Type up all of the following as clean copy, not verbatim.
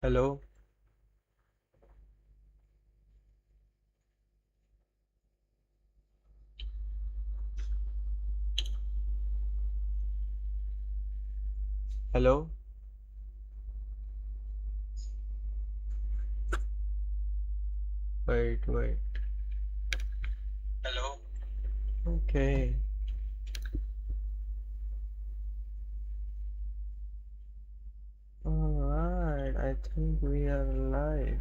Hello, hello. Wait, wait. Hello. Okay. Alright, I think we are live.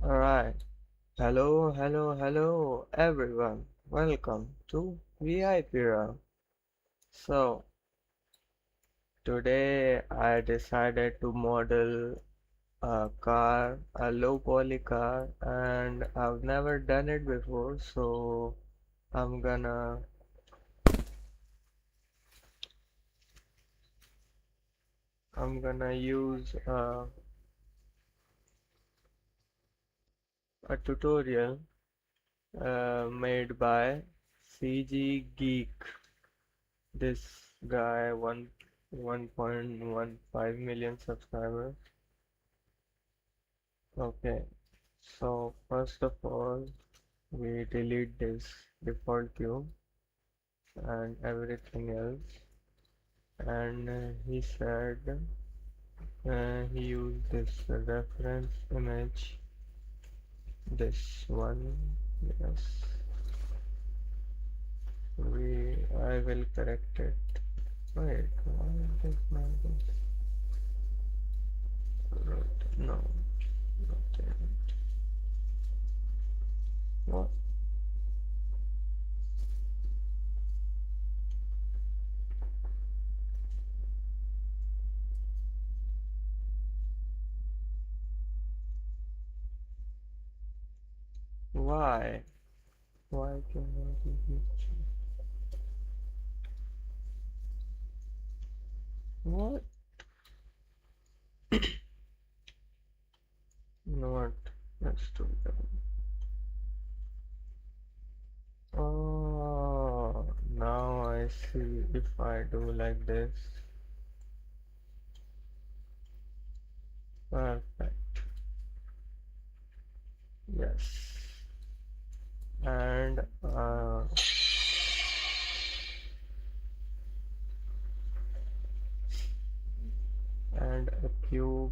Alright. Hello, hello, hello, everyone. Welcome to VIP Round. So, today I decided to model a car, a low poly car, and I've never done it before, so I'm gonna I'm gonna use a tutorial made by CG Geek. This guy 1.15 million subscribers. Okay, so first of all, we delete this default cube and everything else. And he said he used this reference image, this one. Yes, I will correct it. Wait, why is this not this? No, not it. What? Why? Why cannot it be? What? Not. Let's do that. Oh, now I see. If I do like this, perfect. Yes. And and a cube.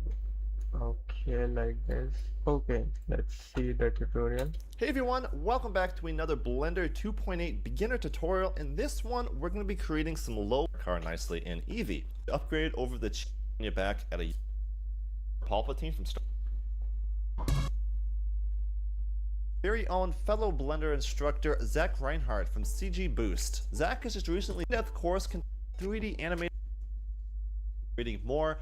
Okay, like this. Okay, let's see the tutorial. Hey everyone, welcome back to another Blender 2.8 beginner tutorial. In this one, we're going to be creating some low car nicely in Eevee. Upgrade over the you back at a Palpatine from Star very own fellow Blender instructor Zach Reinhardt from CG Boost. Zach has just recently depth course 3D animated creating more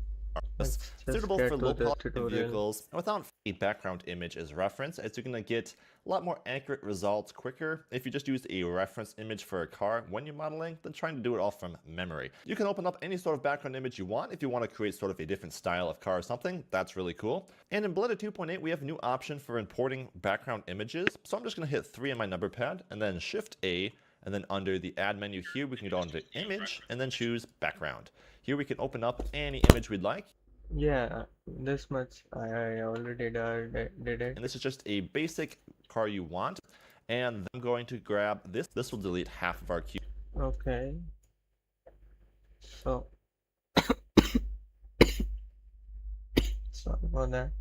Let's just suitable for get to low the poly tutorial. vehicles and without a background image as reference, as you're going to get a lot more accurate results quicker if you just use a reference image for a car when you're modeling than trying to do it all from memory. You can open up any sort of background image you want if you want to create sort of a different style of car or something. That's really cool. And in Blender 2.8 we have a new option for importing background images, so I'm just going to hit 3 on my number pad and then Shift A, and then under the add menu here we can go into image and then choose background. Here we can open up any image we'd like. Yeah, this much I already did it. And this is just a basic car you want. And I'm going to grab this. This will delete half of our cube. Okay. So, sorry about that.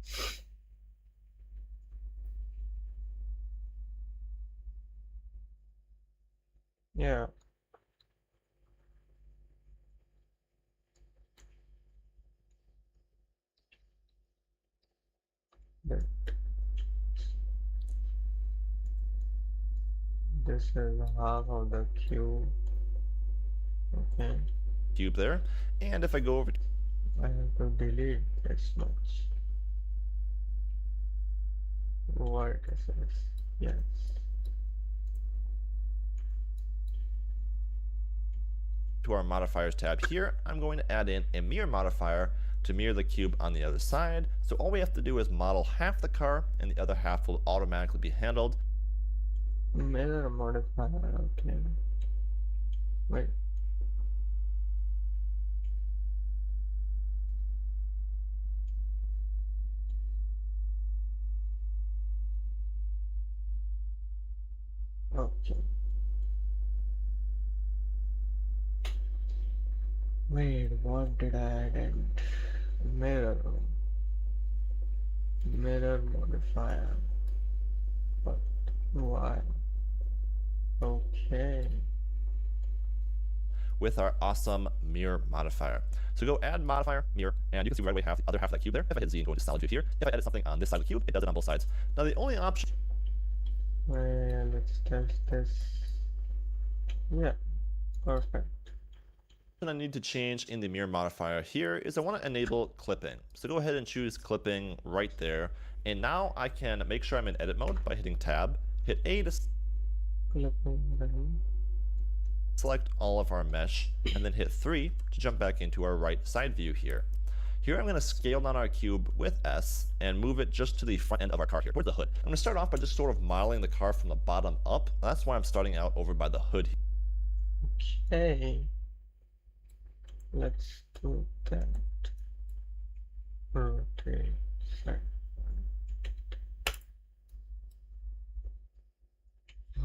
Yeah. th- This is half of the cube. Okay. Cube there. And if I go over to I have to delete this much. Vertices. Yes. to our modifiers tab here, I'm going to add in a mirror modifier to mirror the cube on the other side. So all we have to do is model half the car and the other half will automatically be handled. Mirror modifier, okay. Wait. Okay. Wait, what did I add in? Mirror. Mirror modifier. But why? Okay. With our awesome mirror modifier. So go add modifier, mirror, and you can see right away have the other half of that cube there. If I hit Z and go into solid view here, if I edit something on this side of the cube, it does it on both sides. Now the only option Well, let's test this. Yeah, perfect. I need to change in the mirror modifier here is I want to enable clipping. So go ahead and choose clipping right there. And now I can make sure I'm in edit mode by hitting tab, hit A to Clipping. select all of our mesh, and then hit 3 to jump back into our right side view here. Here I'm going to scale down our cube with S and move it just to the front end of our car here, towards the hood. I'm going to start off by just sort of modeling the car from the bottom up. That's why I'm starting out over by the hood. Okay. Let's do that. Rotate. Sorry.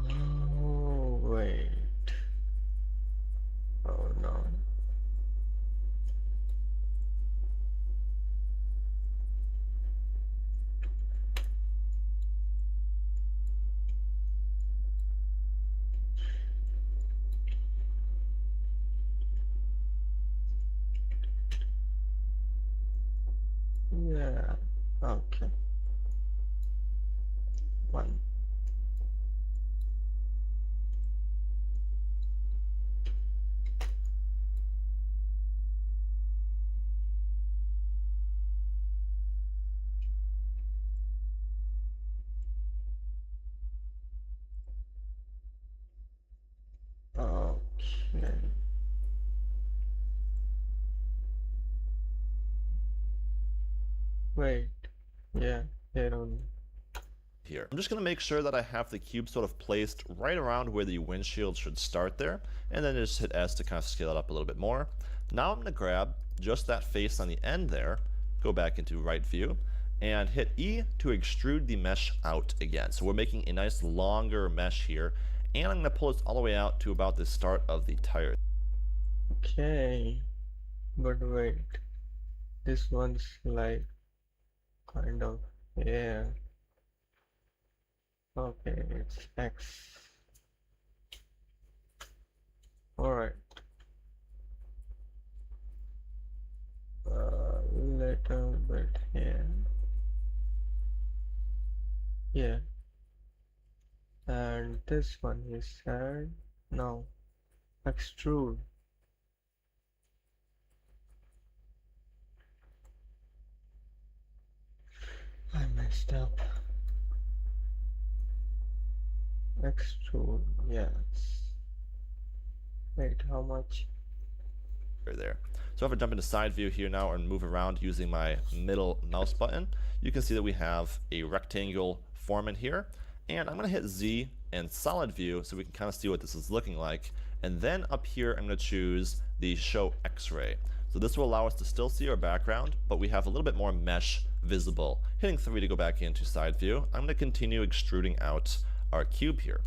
Oh, wait. Oh no. Yeah. Okay. One. Okay. Wait. Yeah, here only. Here. I'm just going to make sure that I have the cube sort of placed right around where the windshield should start there, and then just hit S to kind of scale it up a little bit more. Now I'm going to grab just that face on the end there, go back into right view, and hit E to extrude the mesh out again. So we're making a nice longer mesh here, and I'm going to pull this all the way out to about the start of the tire. Okay. But wait. This one's like kind of here. Okay, it's X. Alright. Little bit here. Yeah. And this one is said no. Extrude. I messed up. Extrude, yes. Wait, how much? There. So if I jump into side view here now and move around using my middle mouse button, you can see that we have a rectangle form in here. And I'm going to hit Z and solid view so we can kind of see what this is looking like. And then up here I'm going to choose the show X-ray. So this will allow us to still see our background, but we have a little bit more mesh visible. Hitting 3 to go back into side view. I'm going to continue extruding out our cube here.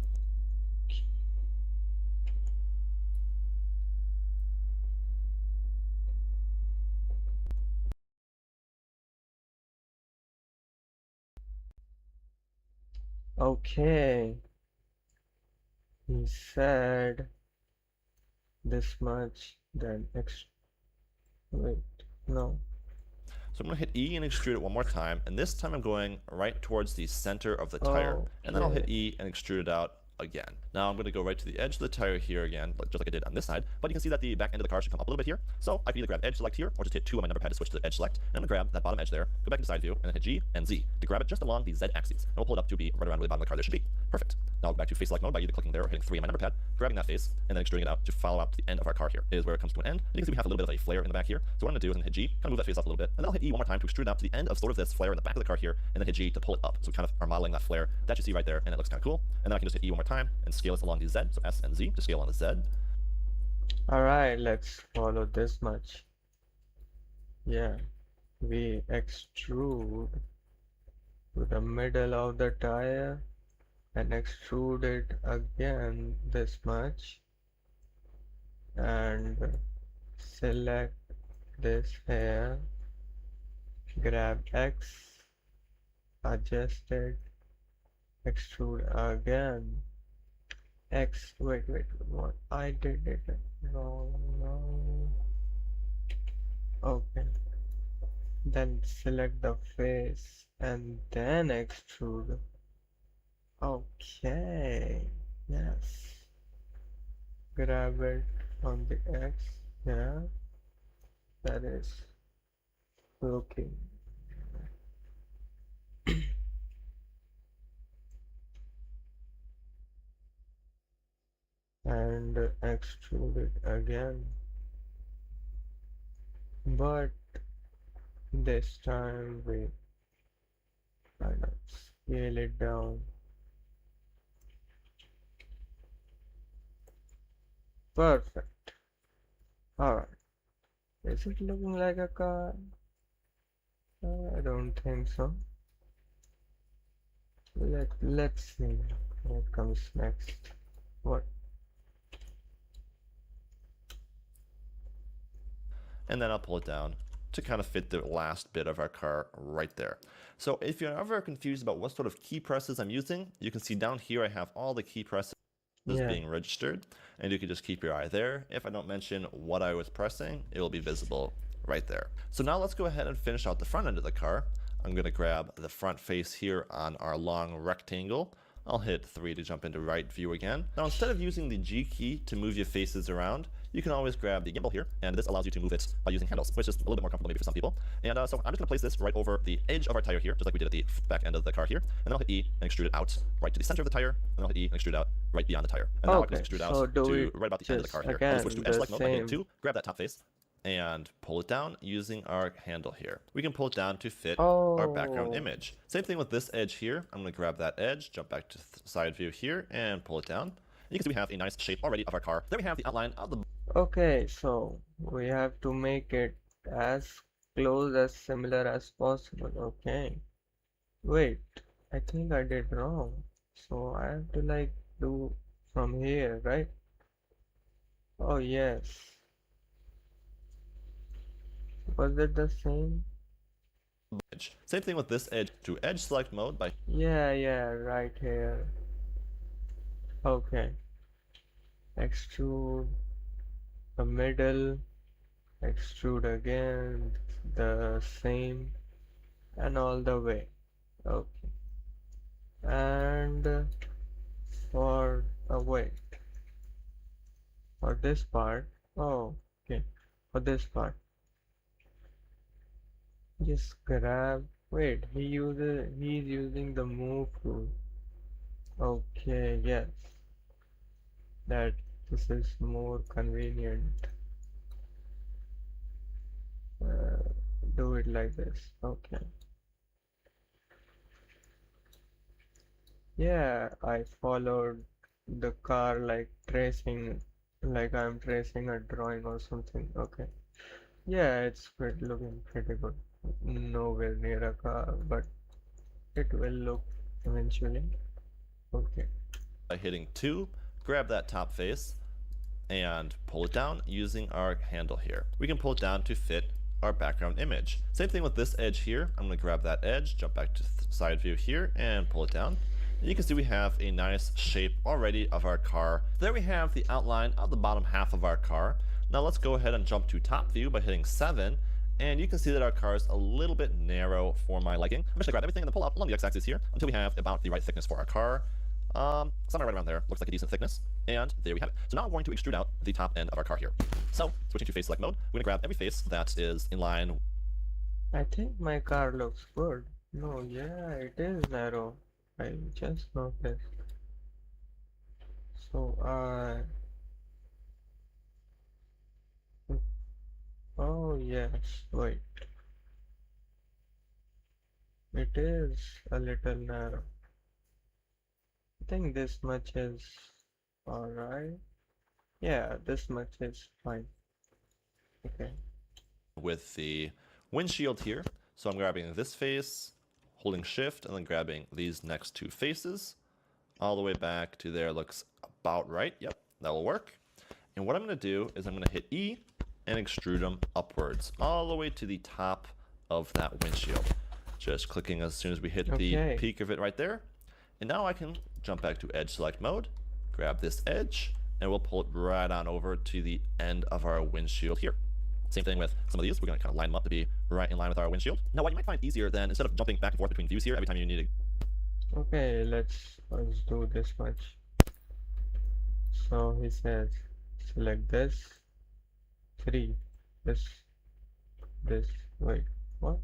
Okay. He said this much, then X. Wait, no. So I'm going to hit E and extrude it one more time, and this time I'm going right towards the center of the tire, and then I'll hit E and extrude it out again. Now I'm going to go right to the edge of the tire here again, just like I did on this side, but you can see that the back end of the car should come up a little bit here, so I can either grab edge select here, or just hit 2 on my number pad to switch to the edge select, and I'm going to grab that bottom edge there, go back to side view, and then hit G and Z to grab it just along the Z axis, and we'll pull it up to be right around where the bottom of the car there should be. Perfect. Perfect. Now back to face select mode by either clicking there or hitting 3 on my number pad, grabbing that face, and then extruding it out to follow out to the end of our car here. Is where it comes to an end. And you can see we have a little bit of a flare in the back here. So what I'm going to do is I'm going to hit G, kind of move that face up a little bit, and then I'll hit E one more time to extrude it out to the end of sort of this flare in the back of the car here, and then hit G to pull it up. So we kind of are modeling that flare that you see right there, and it looks kind of cool. And then I can just hit E one more time and scale it along the Z, so S and Z to scale on the Z. Alright, let's follow this much. Yeah, we extrude to the middle of the tire and extrude it again this much and select this here, grab X, adjust it, extrude again. X, wait, what? I did it wrong. No. Okay. Then select the face and then extrude. Okay. Yes. Grab it on the X. Yeah. That is looking. And extrude it again. But this time we kind of scale it down. Perfect. Alright. Is it looking like a car? I don't think so. Let's see what comes next. What? And then I'll pull it down to kind of fit the last bit of our car right there. So if you're ever confused about what sort of key presses I'm using, you can see down here I have all the key presses being registered, and you can just keep your eye there. If I don't mention what I was pressing, it will be visible right there. So now let's go ahead and finish out the front end of the car. I'm going to grab the front face here on our long rectangle. I'll hit 3 to jump into right view again. Now instead of using the G key to move your faces around, you can always grab the gimbal here, and this allows you to move it by using handles, which is a little bit more comfortable maybe for some people. And so I'm just going to place this right over the edge of our tire here, just like we did at the back end of the car here. And then I'll hit E and extrude it out right to the center of the tire, and then I'll hit E and extrude it out right beyond the tire. And now I can extrude out to right about the end of the car here. I'll switch to edge select mode by hitting 2, grab that top face, and pull it down using our handle here. We can pull it down to fit our background image. Same thing with this edge here. I'm going to grab that edge, jump back to side view here, and pull it down. You can see we have a nice shape already of our car. Then we have the outline of the... Okay, so we have to make it as close as similar as possible. Okay. Wait, I think I did wrong. So I have to like do from here, right? Oh yes. Was it the same? edge. Same thing with this edge to edge select mode by... Yeah, right here. Okay. Extrude the middle, extrude again, the same, and all the way. Okay. And wait, for this part, oh, okay, for this part, just grab, wait, he's using the move tool. Okay, yes, this is more convenient. Do it like this. Okay. Yeah, I followed the car like tracing, like I'm tracing a drawing or something. Okay. Yeah, it's looking pretty good. Nowhere near a car, but it will look eventually. Okay. By hitting 2, grab that top face, and pull it down using our handle here. We can pull it down to fit our background image. Same thing with this edge here. I'm going to grab that edge, jump back to side view here, and pull it down. And you can see we have a nice shape already of our car. There we have the outline of the bottom half of our car. Now let's go ahead and jump to top view by hitting 7. And you can see that our car is a little bit narrow for my liking. I'm just going to grab everything and then pull out along the x-axis here until we have about the right thickness for our car. Somewhere right around there, looks like a decent thickness, and there we have it. So now I'm going to extrude out the top end of our car here. So, switching to face select mode, we're going to grab every face that is in line. I think my car looks good. No, yeah, it is narrow. I just noticed. So oh yes, wait, it is a little narrow. I think this much is alright. Yeah, this much is fine. Okay. With the windshield here. So I'm grabbing this face, holding shift, and then grabbing these next two faces. All the way back to there looks about right. Yep, that will work. And what I'm going to do is I'm going to hit E and extrude them upwards, all the way to the top of that windshield. Just clicking as soon as we hit the Okay. peak of it right there. And now I can jump back to edge select mode, grab this edge, and we'll pull it right on over to the end of our windshield here. Same thing with some of these. We're going to kind of line them up to be right in line with our windshield. Now, what you might find easier then, instead of jumping back and forth between views here every time you need to... Okay, let's do this much. So he says, select this, 3, this, wait, what?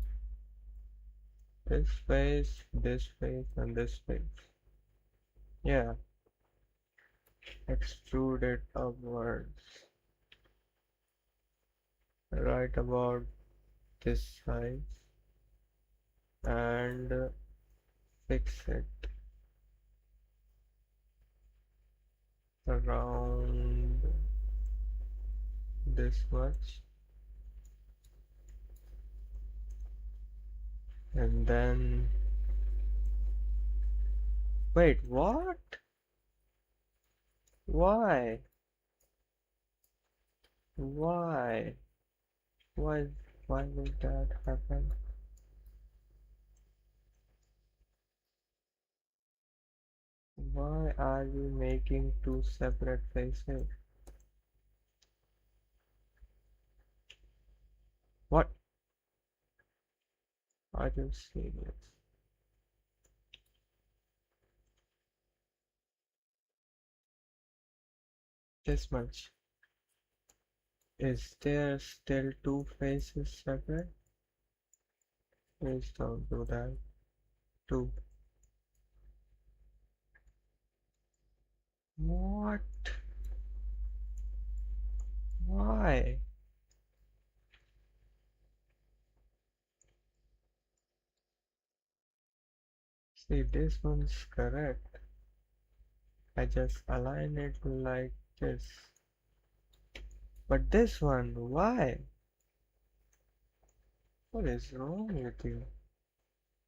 This face, and this face. Yeah, extrude it upwards. Right about this size. And fix it around this much, and then wait, what? Why why why why would that happen? Why are you making two separate faces? What are you serious? This much. Is there still two faces separate? Please don't do that. Two. What? Why? See, this one's correct. I just align it like this. But this one, why? What is wrong with you?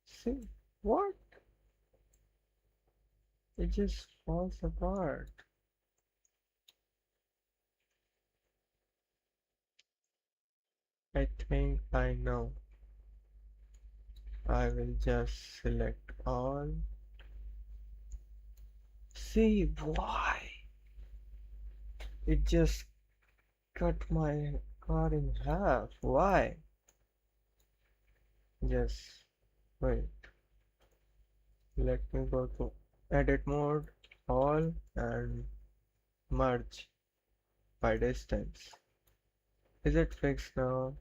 See, what? It just falls apart. I think I know. I will just select all. See, why? It just cut my car in half. Why? Just wait. Let me go to edit mode, all, and merge by distance. Is it fixed now?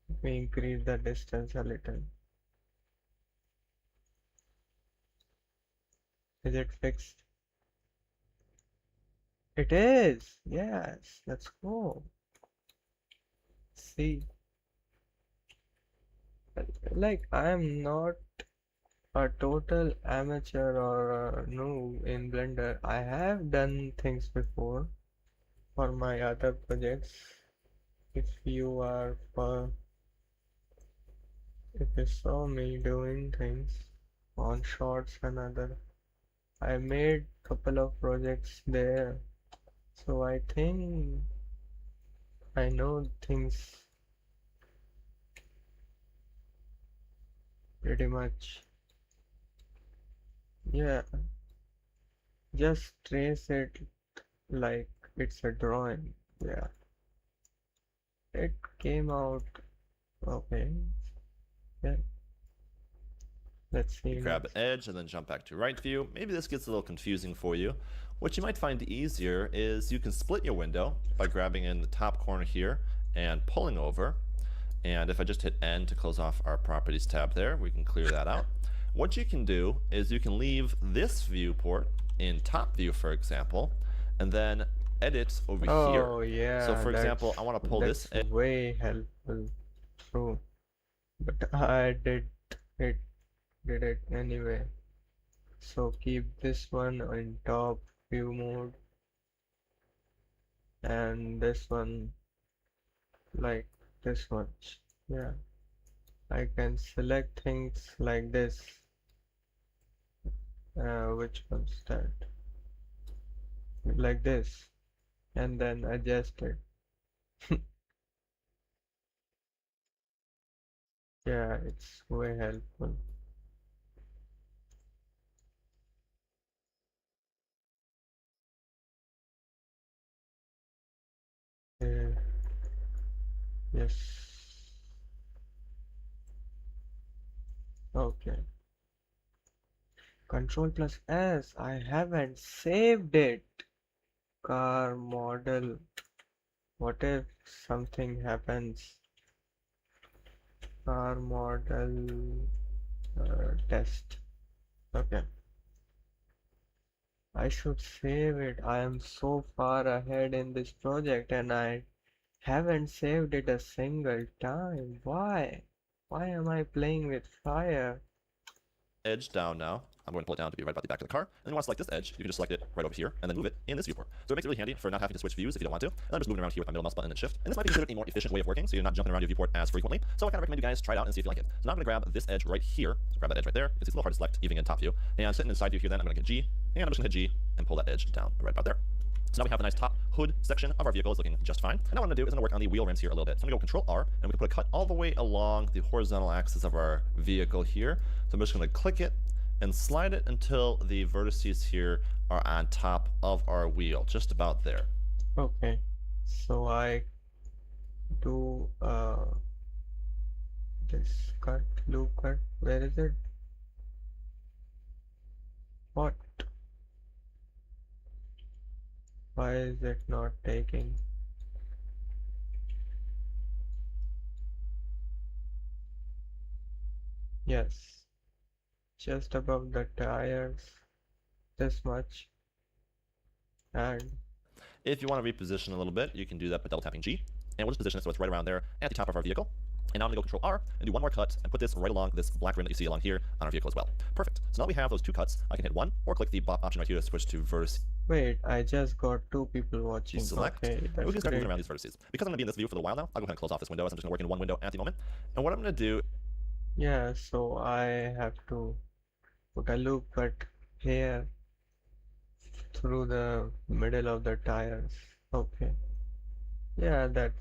Let me increase the distance a little. Is it fixed? It is! Yes, let's go. See, like I am not a total amateur or a noob in Blender. I have done things before for my other projects. If you are if you saw me doing things on shorts and other, I made couple of projects there, so I think I know things pretty much. Yeah, just trace it like it's a drawing. Yeah, it came out okay. Yeah, let's see Grab next. an edge and then jump back to right view. Maybe this gets a little confusing for you. What you might find easier is you can split your window by grabbing in the top corner here and pulling over. And if I just hit N to close off our properties tab there, we can clear that out. What you can do is you can leave this viewport in top view, for example, and then edit over here. Oh So yeah, for example, I want to pull this that's way helpful. True. But I it did it anyway. So keep this one in top view mode and this one like this one. Yeah, I can select things like this. Which one's that? Like this, and then adjust it. Yeah, it's way helpful. Yeah, yes. Okay. Control plus S. I haven't saved it. Car model. What if something happens? Car model test. Okay. I should save it. I am so far ahead in this project and I haven't saved it a single time. Why? Why am I playing with fire? edge down now. I'm going to pull it down to be right about the back of the car. And you want to select this edge, you can just select it right over here and then move it in this viewport. So it makes it really handy for not having to switch views if you don't want to. And I'm just moving around here with my middle mouse button and shift. And this might be considered a more efficient way of working, so you're not jumping around your viewport as frequently. So I kind of recommend you guys try it out and see if you like it. So now I'm going to grab this edge right here. So grab that edge right there. It's a little hard to select even in top view. And sitting inside view here then, I'm going to hit G. And I'm just going to hit G and pull that edge down right about there. So now we have the nice top hood section of our vehicle is looking just fine. And now what I'm going to do is I'm going to work on the wheel rims here a little bit. So I'm going to go Control R, and we can put a cut all the way along the horizontal axis of our vehicle here. So I'm just going to click it and slide it until the vertices here are on top of our wheel, just about there. Okay. So I do this cut, loop cut. Where is it? What? Why is it not taking? Yes, just above the tires, this much. And If you want to reposition a little bit, you can do that by double tapping G, and we'll just position it so it's right around there at the top of our vehicle. And now I'm going to go Control R and do one more cut and put this right along this black rim that you see along here on our vehicle as well. Perfect. So now we have those two cuts. I can hit one or click the option right here to switch to vertice. wait, I just got two people watching. Select, Okay, and we that's can start moving great. around these vertices. Because I'm going to be in this view for a while now, I'll go ahead and close off this window as I'm just going to work in one window at the moment. And what I'm going to do, Yeah, so I have to put a loop cut here through the middle of the tires. Okay. Yeah, that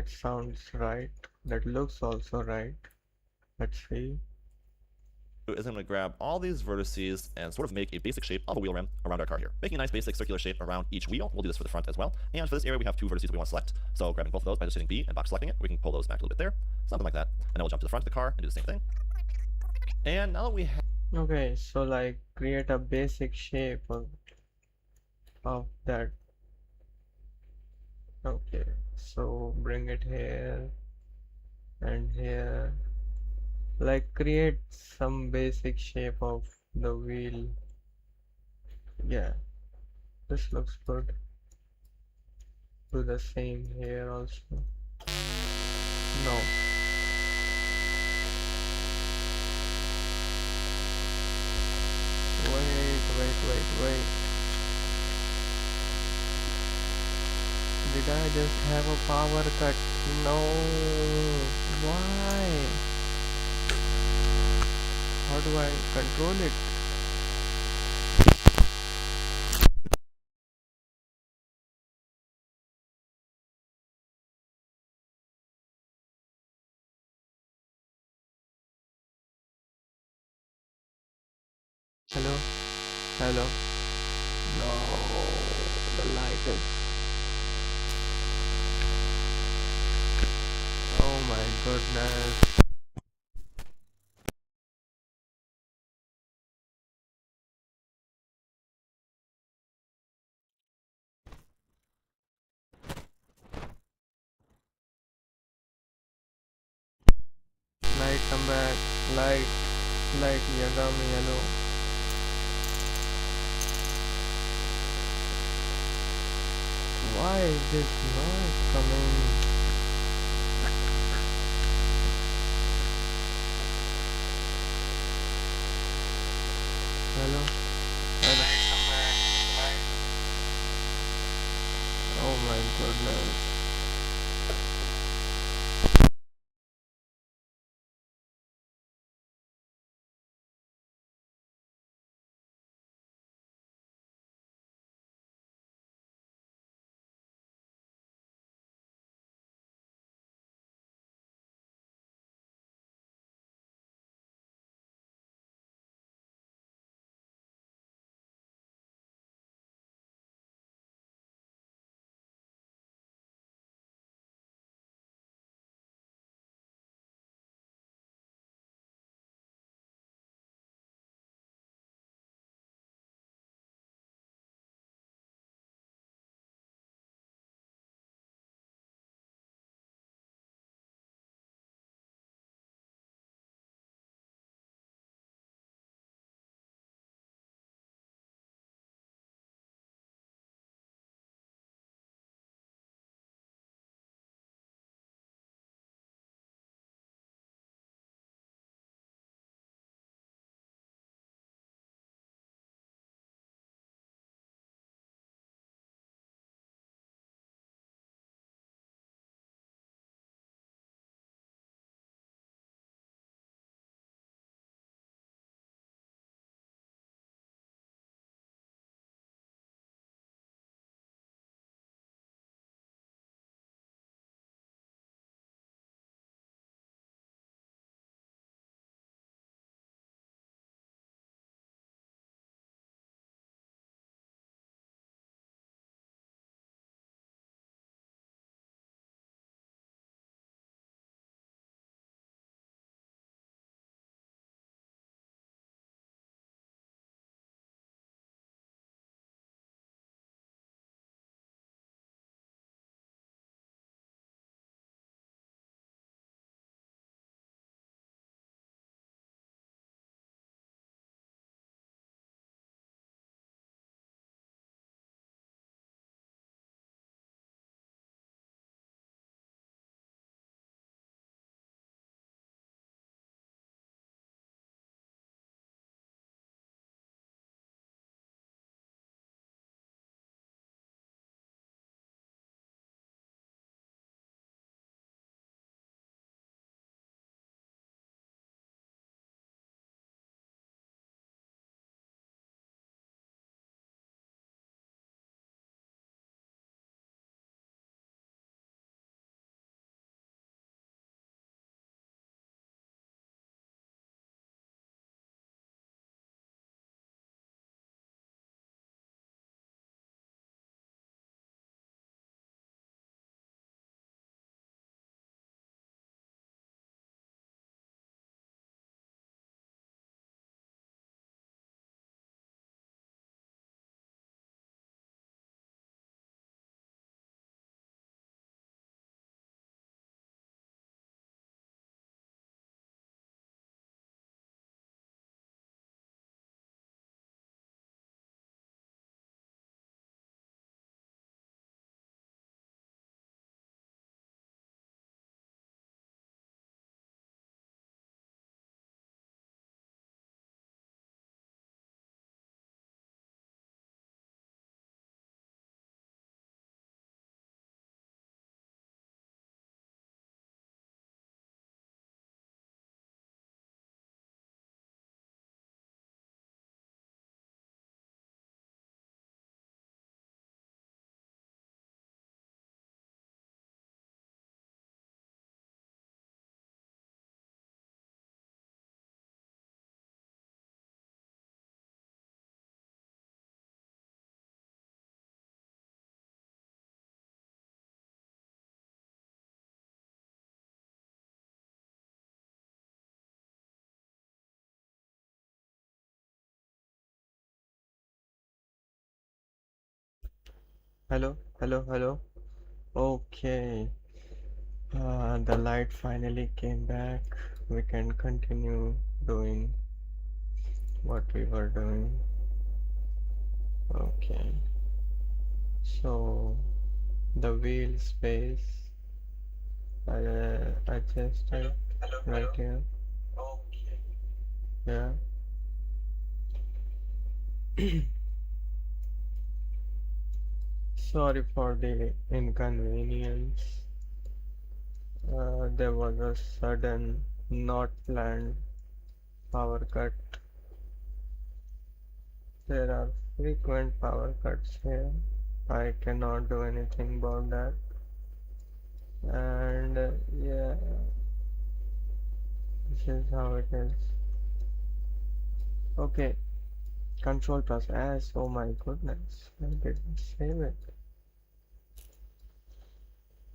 sounds right. That looks also right. Let's see. is I'm going to grab all these vertices and sort of make a basic shape of a wheel rim around our car here. Making a nice basic circular shape around each wheel. We'll do this for the front as well. And for this area, we have two vertices we want to select. So grabbing both of those by just hitting B and box selecting it, we can pull those back a little bit there. Something like that. And then we'll jump to the front of the car and do the same thing. And now that we have Okay, so like create a basic shape of that. Okay, so bring it here and here. Like create some basic shape of the wheel. Yeah, this looks good. Do the same here also. No. Wait. Did I just have a power cut? No. Why? How do I control it? Hello? Hello? No, the light is. Oh my goodness. Light, come back. Light, Yagami, hello. Why is this noise coming? Hello? Hello? Oh my goodness. Hello? Hello? Hello? Okay. The light finally came back. We can continue doing what we were doing. Okay. So the wheel space. Adjust it right here. Yeah. Sorry for the inconvenience. There was a sudden, not planned power cut. There are frequent power cuts here. I cannot do anything about that. And yeah, this is how it is. Okay, control plus S. Oh my goodness, I didn't save it.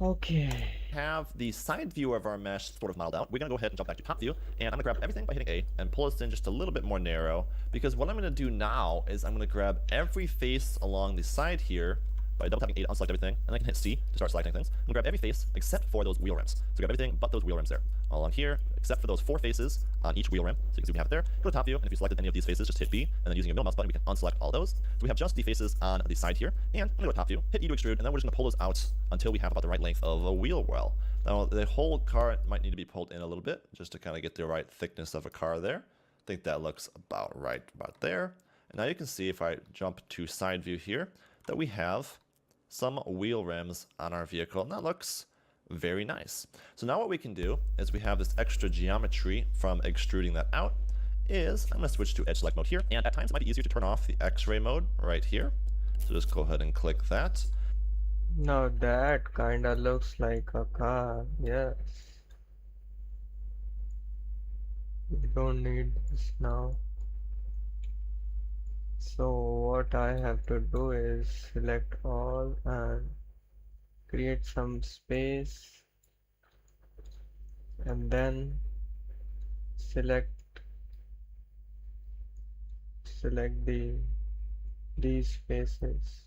Okay. Have the side view of our mesh sort of modeled out. We're going to go ahead and jump back to top view, and I'm going to grab everything by hitting A and pull this in just a little bit more narrow, because what I'm going to do now is I'm going to grab every face along the side here by double tapping A to unselect everything, and I can hit C to start selecting things. I'm going to grab every face except for those wheel rims. So grab everything but those wheel rims there. All on here, except for those 4 faces on each wheel rim. So you can see we have it there. Go to top view, and if you selected any of these faces, just hit B, and then using your middle mouse button, we can unselect all those. So we have just the faces on the side here, and I'm going to go to top view, hit E to extrude, and then we're just going to pull those out until we have about the right length of a wheel well. Now, the whole car might need to be pulled in a little bit, just to kind of get the right thickness of a car there. I think that looks about right about there. And now you can see if I jump to side view here, that we have some wheel rims on our vehicle, and that looks very nice. So now what we can do is we have this extra geometry from extruding that out is I'm going to switch to edge select mode here, and at times it might be easier to turn off the X-ray mode right here. So just go ahead and click that. Now that kinda looks like a car, yes. We don't need this now. So what I have to do is select all and create some space, and then select these spaces.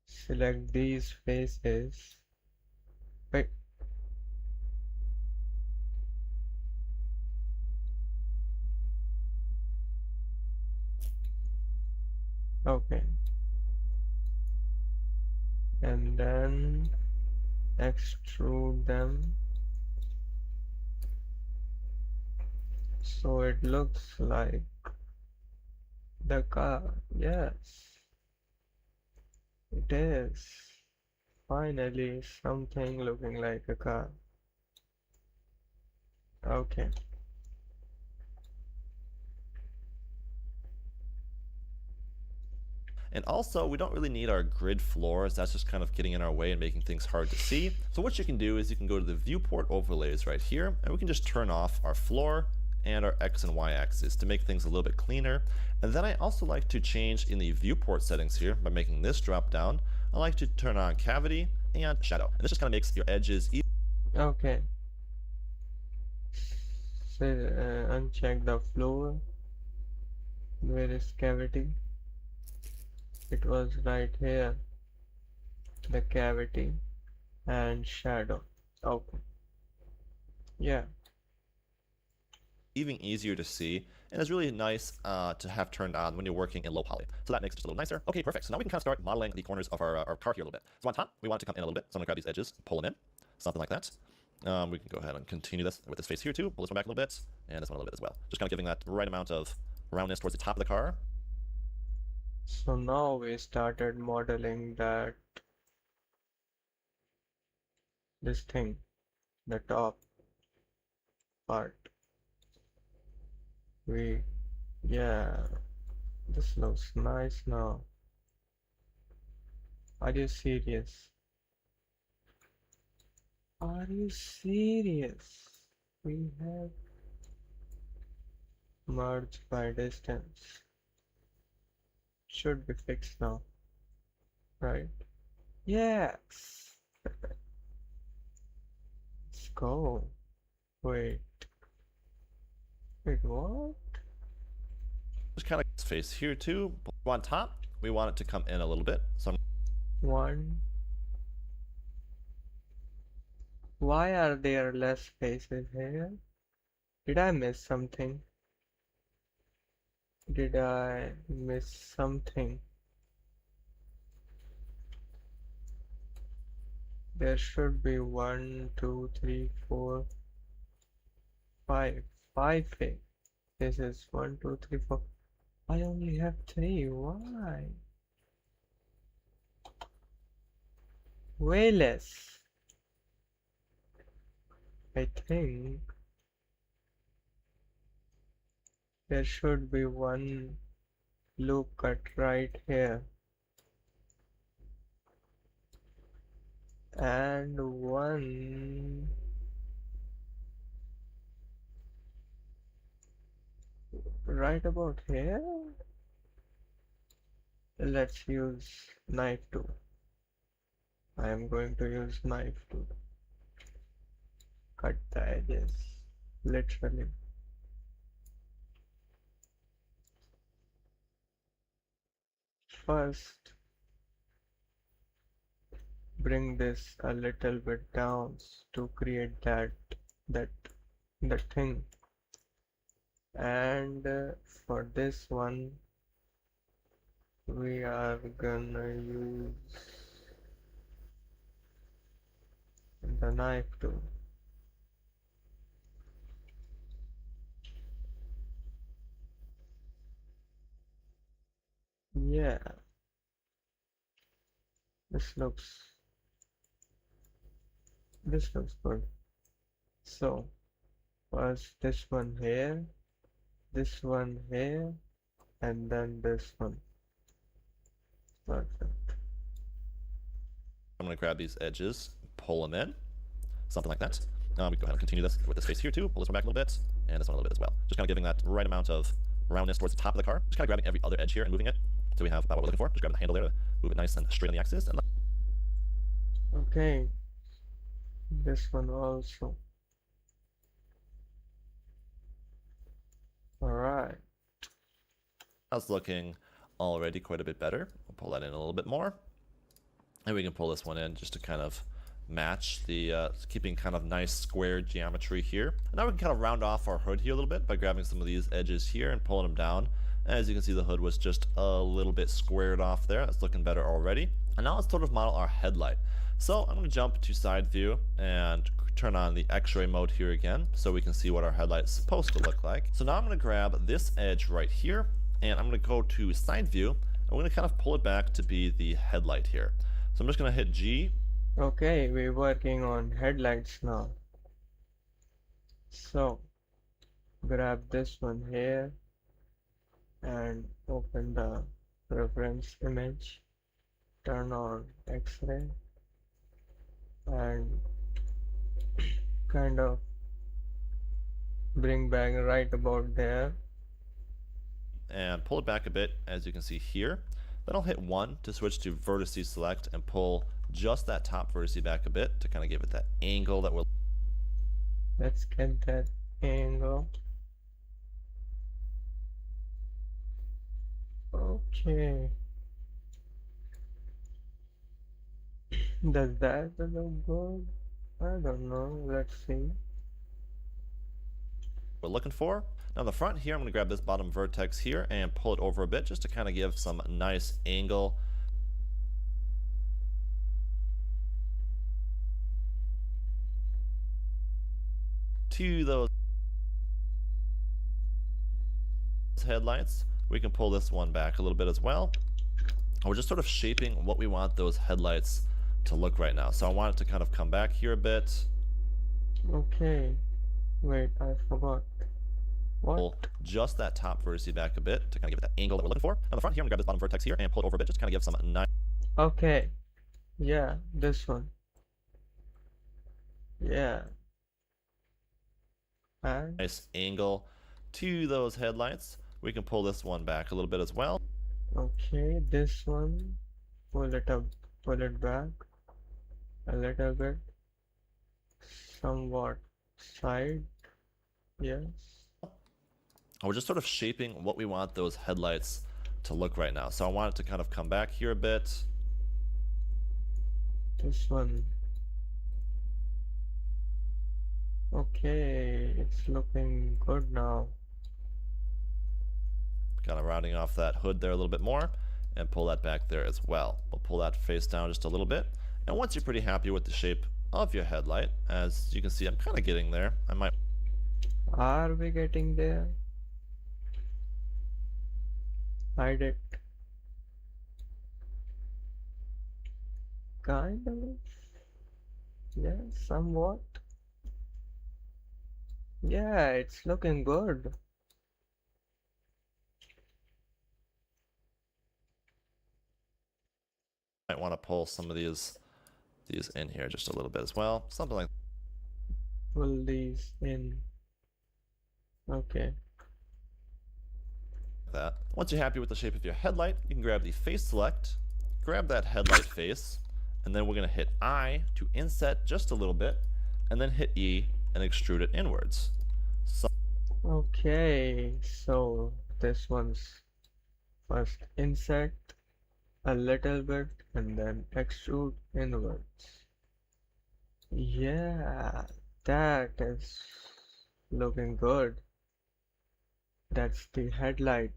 Select these faces. Wait. Okay. And then extrude them so it looks like the car. Yes, it is. Finally, something looking like a car. Okay. And also, we don't really need our grid floors. That's just kind of getting in our way and making things hard to see. So what you can do is you can go to the viewport overlays right here, and we can just turn off our floor and our X and Y axis to make things a little bit cleaner. And then I also like to change in the viewport settings here by making this drop down. I like to turn on cavity and shadow. And this just kind of makes your edges easy. Okay. So uncheck the floor. Where is cavity? It was right here. The cavity and shadow. Okay. Yeah. even easier to see, and it's really nice to have turned on when you're working in low poly. So that makes it just a little nicer. Okay, perfect. So now we can kind of start modeling the corners of our car here a little bit. So on top, we want it to come in a little bit. So I'm gonna grab these edges, pull them in, something like that. We can go ahead and continue this with this face here too. Pull this one back a little bit, and this one a little bit as well. Just kind of giving that right amount of roundness towards the top of the car. So now we started modeling this thing, the top part. Yeah, this looks nice now. Are you serious? Are you serious? We have merged by distance. Should be fixed now, right? Yes. Let's go. Wait, what? Just kind of this face here too. On top, we want it to come in a little bit. So I'm One. Why are there less faces here? Did I miss something? Did I miss something? There should be one, two, three, four, five. Five here. This is one, two, three, four. I only have three. Why? Way less. I think there should be one loop cut right here and one right about here. Let's use knife tool. I am going to use knife to cut the edges, literally. First, bring this a little bit down to create that the thing. And for this one, we are gonna use the knife tool. Yeah, this looks good. So first this one here, this one here, and then this one. Perfect. I'm going to grab these edges, pull them in, something like that. We can go ahead and continue this with this face here too. Pull this one back a little bit, and this one a little bit as well. Just kind of giving that right amount of roundness towards the top of the car. Just kind of grabbing every other edge here and moving it. So we have about what we're looking for. Just grabbing the handle there to move it nice and straight on the axis. And Okay, this one also. Alright. that's looking already quite a bit better. We'll pull that in a little bit more. And we can pull this one in just to kind of match the keeping kind of nice square geometry here. And now we can kind of round off our hood here a little bit by grabbing some of these edges here and pulling them down. As you can see, the hood was just a little bit squared off there. That's looking better already. And now let's sort of model our headlight. So I'm going to jump to side view and turn on the X-ray mode here again so we can see what our headlight is supposed to look like. So now I'm going to grab this edge right here and I'm going to go to side view and we're going to kind of pull it back to be the headlight here. So I'm just going to hit G. Okay, we're working on headlights now. So grab this one here and open the reference image, turn on X-ray and kind of bring back right about there. And pull it back a bit, as you can see here. Then I'll hit 1 to switch to vertices select and pull just that top vertice back a bit to kind of give it that angle that we're. Let's get that angle. Okay. Does that look good? I don't know. Let's see. We're looking for. Now in the front here, I'm going to grab this bottom vertex here and pull it over a bit just to kind of give some nice angle. To those headlights, we can pull this one back a little bit as well. We're just sort of shaping what we want those headlights to look right now. So I want it to kind of come back here a bit. Okay. Wait, I forgot. What? Pull just that top vertice back a bit to kind of give it that angle that we're looking for. On the front here, I'm going to grab this bottom vertex here and pull it over a bit just to kind of give some nice. Okay. Yeah, this one. Yeah. And Nice angle to those headlights. We can pull this one back a little bit as well. okay, this one. Pull it up, pull it back a little bit. Somewhat side. Yes. We're just sort of shaping what we want those headlights to look right now. So I want it to kind of come back here a bit. This one. Okay, it's looking good now. Kind of rounding off that hood there a little bit more, and pull that back there as well. We'll pull that face down just a little bit, and once you're pretty happy with the shape of your headlight, as you can see, I'm kind of getting there. I might Are we getting there? Hide it. Kind of. Yeah, somewhat. Yeah, it's looking good. want to pull some of these in here just a little bit as well. Something like Pull these in. Okay. that. Once you're happy with the shape of your headlight, you can grab the face select, grab that headlight face, and then we're going to hit I to inset just a little bit, and then hit E and extrude it inwards. So Okay, so this one's first inset a little bit and then extrude inwards. Yeah, that is looking good. That's the headlight.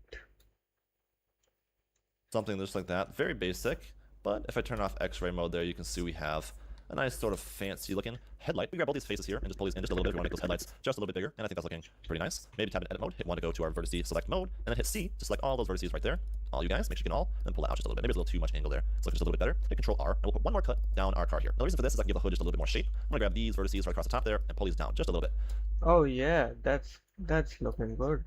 something just like that, very basic, but if I turn off X-ray mode there, you can see we have a nice sort of fancy looking headlight. We grab all these faces here and just pull these in just a little bit if we want to make those headlights just a little bit bigger, and I think that's looking pretty nice. Maybe tap in edit mode, hit 1 to go to our vertice select mode, and then hit C to select all those vertices right there. All you guys, make sure you can all, and pull that out just a little bit. Maybe there's a little too much angle there, so just a little bit better. Hit Control R, and we'll put one more cut down our car here. Now the reason for this is I can give the hood just a little bit more shape. I'm gonna grab these vertices right across the top there and pull these down just a little bit. Oh yeah, that's looking good.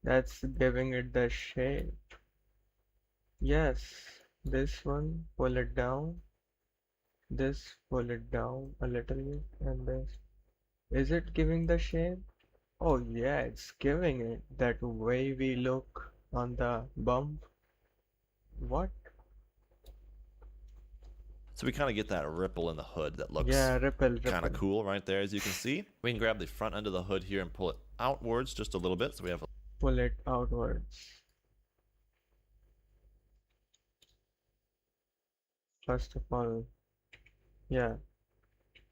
That's giving it the shape. Yes, this one, pull it down. This, pull it down a little bit, and this. Is it giving the shape? Oh yeah, it's giving it that wavy look on the bump. What? So we kind of get that ripple in the hood that looks Yeah, ripple, kind of ripple. cool right there, as you can see. We can grab the front end of the hood here and pull it outwards just a little bit, so we have Pull it outwards. First of all, yeah.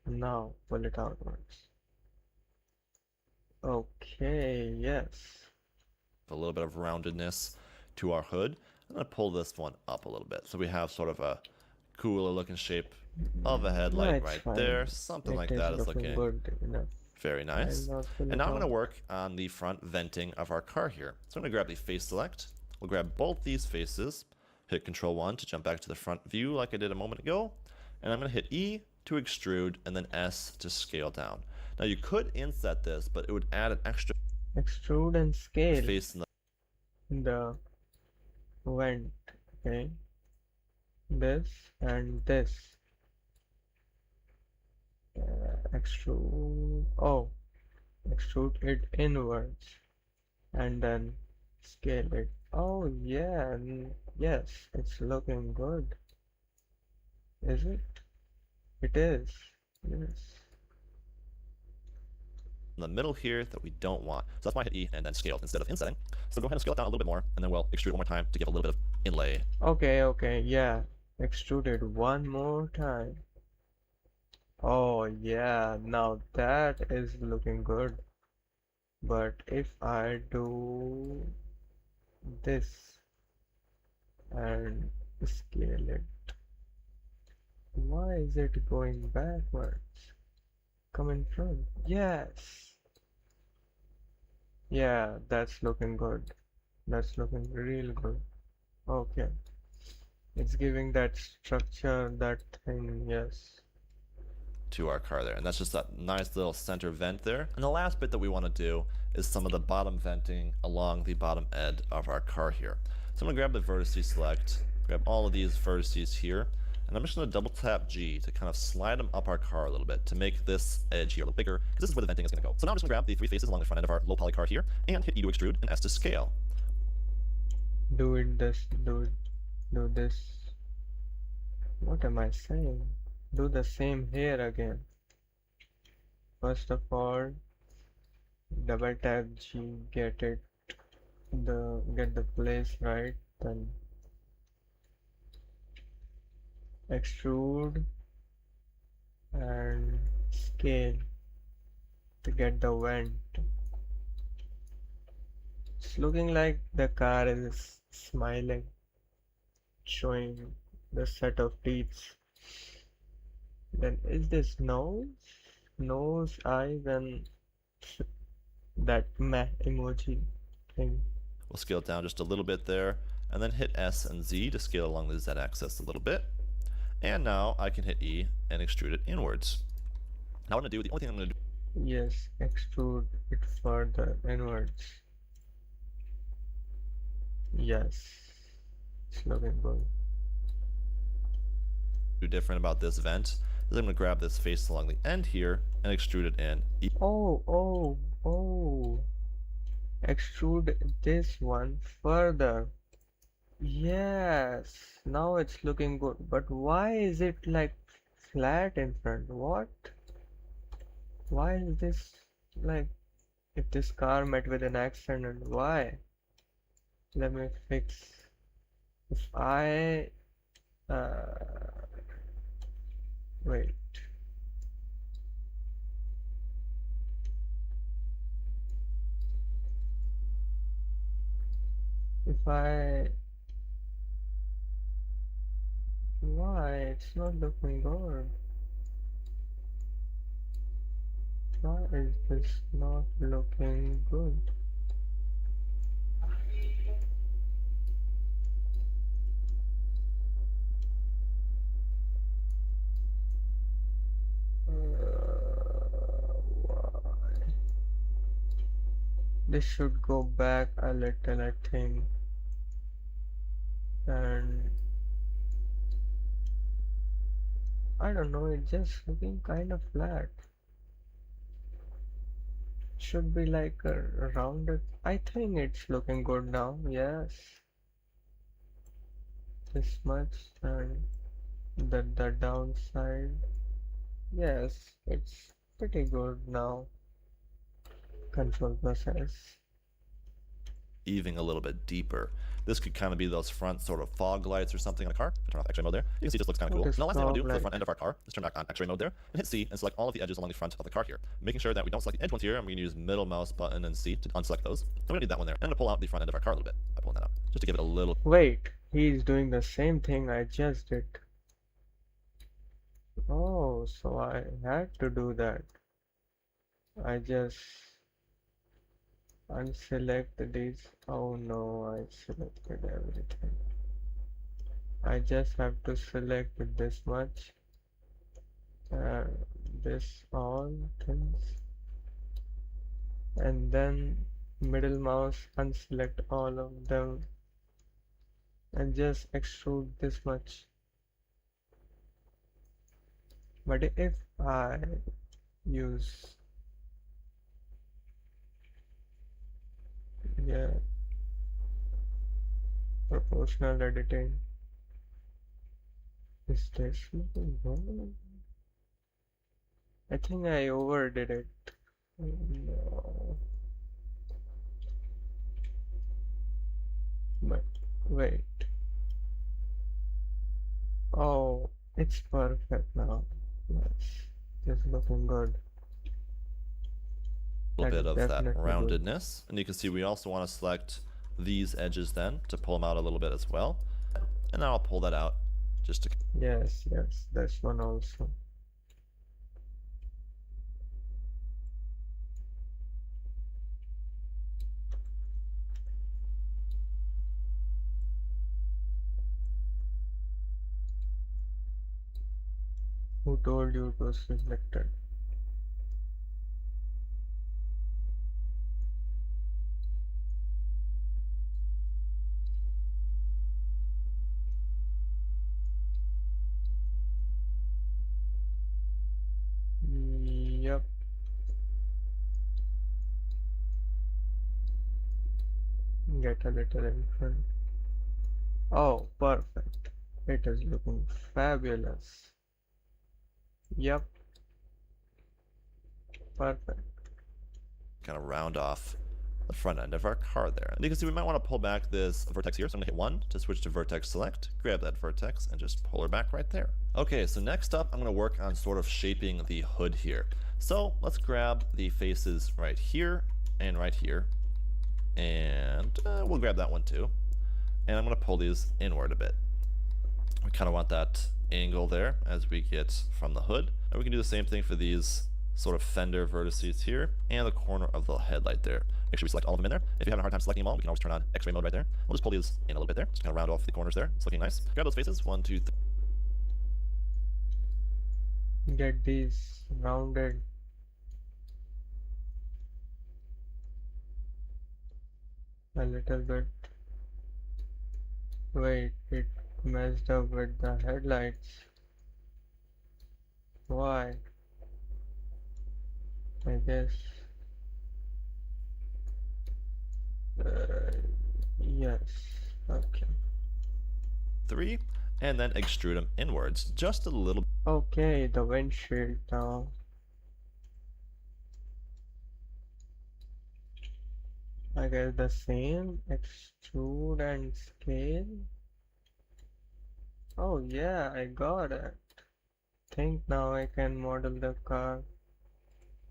Now pull it outwards. Okay, yes. a little bit of roundedness to our hood. I'm going to pull this one up a little bit, so we have sort of a cooler looking shape of a Yeah, headlight it's right fine. there. Something It like is that is looking looking good enough. very nice. I'll not pull And it now I'm going to out. work on the front venting of our car here. So I'm going to grab the face select. We'll grab both these faces, hit Control 1 to jump back to the front view like I did a moment ago. And I'm going to hit E to extrude and then S to scale down. Now you could inset this, but it would add an extra Extrude and scale face in the vent. Okay. This and this. Extrude. Oh, extrude it inwards and then scale it. Oh yeah, yes, it's looking good. Is it? It is. Yes. in the middle here that we don't want. So that's why I hit E and then scale instead of insetting. So go ahead and scale it down a little bit more, and then we'll extrude one more time to give a little bit of inlay. Okay, yeah. Extrude it one more time. Oh yeah, now that is looking good. But if I do this and scale it, why is it going backwards? Come in front. Yes. Yeah, that's looking good. That's looking real good. Okay. It's giving that structure, that thing, yes. To our car there, and that's just that nice little center vent there. And the last bit that we want to do is some of the bottom venting along the bottom end of our car here. So I'm going to grab the vertice select, grab all of these vertices here, and I'm just going to double tap G to kind of slide them up our car a little bit to make this edge here a little bigger, because this is where the venting is going to go. So now I'm just going to grab the three faces along the front end of our low poly car here, and hit E to extrude and S to scale. Do this. What am I saying? Do the same here again. First of all, double tap G, get the place right, then extrude and scale to get the vent. It's looking like the car is smiling, showing the set of teeth. Then is this nose? Nose, eyes, and that meh emoji thing. We'll scale it down just a little bit there, and then hit S and Z to scale along the Z-axis a little bit. And now I can hit E and extrude it inwards. Now what I'm going to do, the only thing I'm going to do Yes, extrude it further inwards. Yes, it's looking good. different about this vent is I'm going to grab this face along the end here and extrude it in. Oh. Extrude this one further. Yes, now it's looking good. But why is it like flat in front? What? Why is this like if this car met with an accident? Why? Let me fix. If I wait. If I why it's not looking good? Why is this not looking good? Why? This should go back a little, I think. And I don't know, it's just looking kind of flat. Should be like a rounded. I think it's looking good now. Yes, this much, and the downside. Yes, it's pretty good now. Control process. eaving a little bit deeper. This could kind of be those front sort of fog lights or something on a car. Turn off X-ray mode there. You can see it just looks kind of What cool. is And the last thing I want to do fog for the light? front end of our car is turn back on X-ray mode there and hit C and select all of the edges along the front of the car here. Making sure that we don't select the edge ones here, and we can use middle mouse button and C to unselect those. I'm going to need that one there. And I'm going to pull out the front end of our car a little bit by pulling that out, just to give it a little. Wait, he's doing the same thing I just did. Oh, so I had to do that. I just unselect these. Oh no, I selected everything. I just have to select this much. This all things. And then middle mouse unselect all of them and just extrude this much. But if I use proportional editing, is this looking good? I think I overdid it. No. But wait. Oh, it's perfect now. Yes, it's looking good. Little bit of that Definitely good. roundedness. And you can see we also want to select these edges then to pull them out a little bit as well. And now I'll pull that out just to. Yes, this one also. Who told you it was selected? Yep. Get a little in front. Oh, perfect. It is looking fabulous. Yep. Perfect. Kind of round off the front end of our car there. And you can see we might want to pull back this vertex here. So I'm going to hit 1 to switch to vertex select, grab that vertex, and just pull her back right there. Okay, so next up, I'm going to work on sort of shaping the hood here. So let's grab the faces right here and right here. And we'll grab that one too. And I'm going to pull these inward a bit. We kind of want that angle there as we get from the hood. And we can do the same thing for these sort of fender vertices here and the corner of the headlight there. Make sure we select all of them in there. If you're having a hard time selecting them all, we can always turn on X-ray mode right there. We'll just pull these in a little bit there. Just kind of round off the corners there. It's looking nice. Grab those faces. 1, 2, 3. Get these rounded. A little bit. Wait, it messed up with the headlights. Why? I guess. Yes. Okay. 3, and then extrude them inwards just a little. Okay, the windshield now. I guess the same. Extrude and scale. Oh yeah, I got it. Think now I can model the car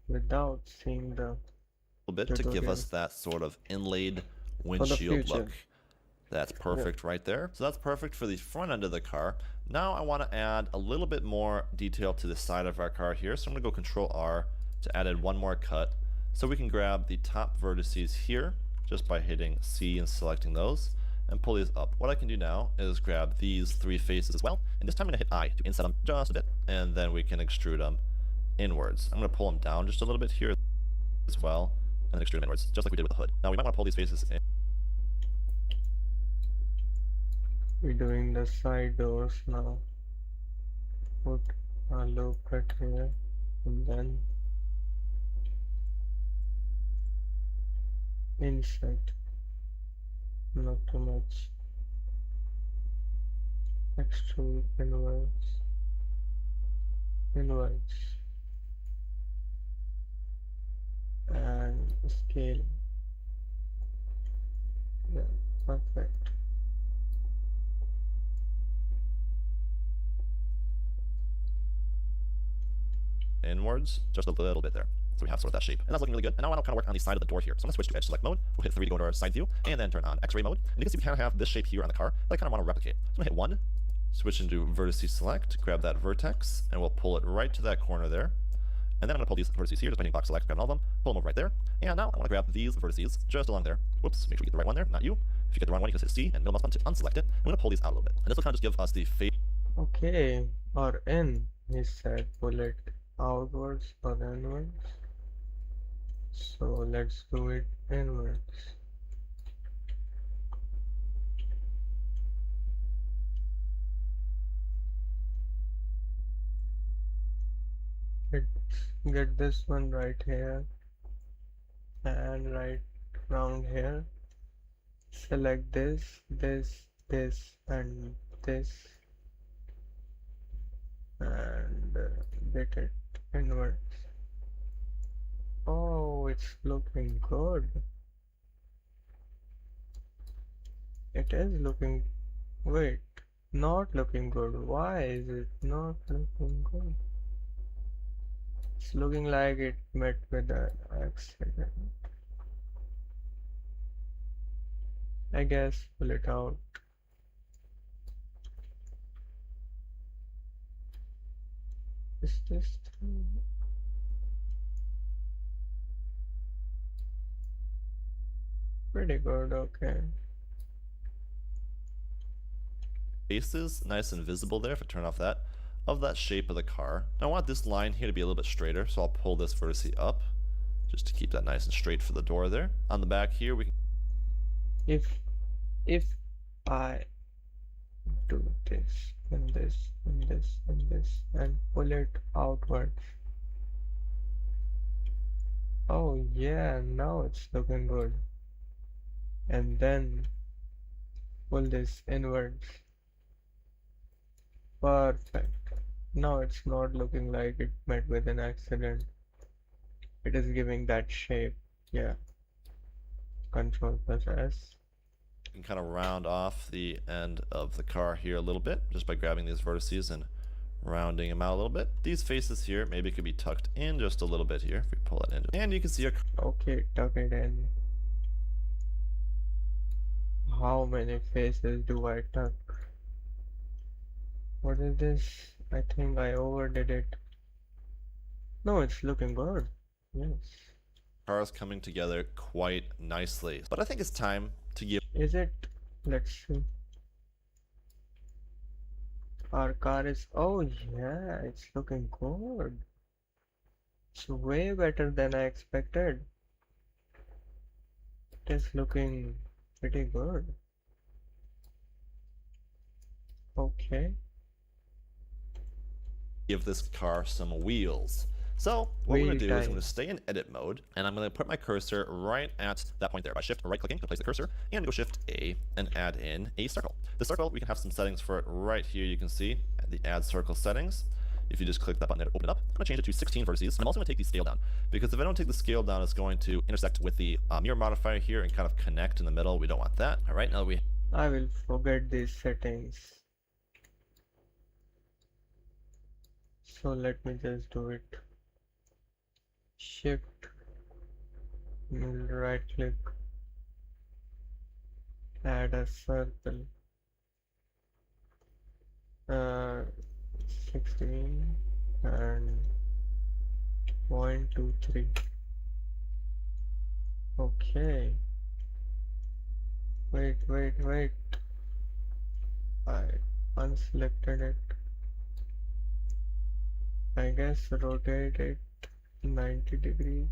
without seeing the Bit to give tutorial. us that sort of inlaid For the windshield future. look. That's perfect right there. So that's perfect for the front end of the car. Now I want to add a little bit more detail to the side of our car here. So I'm going to go Control R to add in one more cut. So we can grab the top vertices here just by hitting C and selecting those and pull these up. What I can do now is grab these 3 faces as well. And this time I'm going to hit I to inset them just a bit. And then we can extrude them inwards. I'm going to pull them down just a little bit here as well. And then extrude them inwards, just like we did with the hood. Now we might want to pull these faces in. We're doing the side doors now. Put a low cut here and then insert. Not too much. Extrude inwards. Inwards. And scale. Yeah, perfect. Inwards, just a little bit there. So we have sort of that shape. And that's looking really good. And now I want to kind of work on the side of the door here. So I'm going to switch to edge select mode. We'll hit 3 to go into our side view, and then turn on X-ray mode. And you can see we kind of have this shape here on the car that I kind of want to replicate. So I'm going to hit 1, switch into vertices select, grab that vertex, and we'll pull it right to that corner there. And then I'm going to pull these vertices here, just by hitting box select, grab all of them, pull them over right there. And now I want to grab these vertices just along there. Whoops, make sure we get the right one there, not you. If you get the wrong one, you can just hit C and middle mouse button to unselect it. I'm going to pull these out a little bit. And this will kind of just give us the fade. Okay, or in, he said, pull it outwards or inwards. So let's do it inwards. Let's get this one right here and right round here. Select this, this, and this, and get it inwards. Oh, it's looking good. It is looking. Wait, not looking good. Why is it not looking good? It's looking like it met with an accident. I guess pull it out. Is this thing? Pretty good, okay. Faces nice and visible there if I turn off that, of that shape of the car. Now I want this line here to be a little bit straighter, so I'll pull this vertice up just to keep that nice and straight for the door there. On the back here we can If I do this and this and this and this and pull it outwards. Oh yeah, now it's looking good. And then pull this inwards. Perfect. Now it's not looking like it met with an accident. It is giving that shape. Yeah. Control plus S. can kind of round off the end of the car here a little bit just by grabbing these vertices and rounding them out a little bit. These faces here maybe could be tucked in just a little bit here if we pull it in. And you can see our Okay, tuck it in. how many faces do I tuck? What is this? I think I overdid it. No, it's looking good. Yes. Cars coming together quite nicely. But I think it's time to give Is it? Let's see. Our car is. Oh, yeah, it's looking good. It's way better than I expected. It is looking pretty good. Okay. this car some wheels. So what we're Wheel going to do is I'm time. going to stay in edit mode, and I'm going to put my cursor right at that point there by shift right clicking to place the cursor, and go shift A and add in a circle. The circle, we can have some settings for it right here. You can see the add circle settings. If you just click that button, it'll open it up. I'm going to change it to 16 vertices. I'm also going to take the scale down, because if I don't take the scale down, it's going to intersect with the mirror modifier here and kind of connect in the middle. We don't want that. All right, now I will forget these settings. So let me just do it. Shift, right click, add a circle. 16 and 0.23. Okay. Wait. I unselected it. I guess rotate it 90 degrees.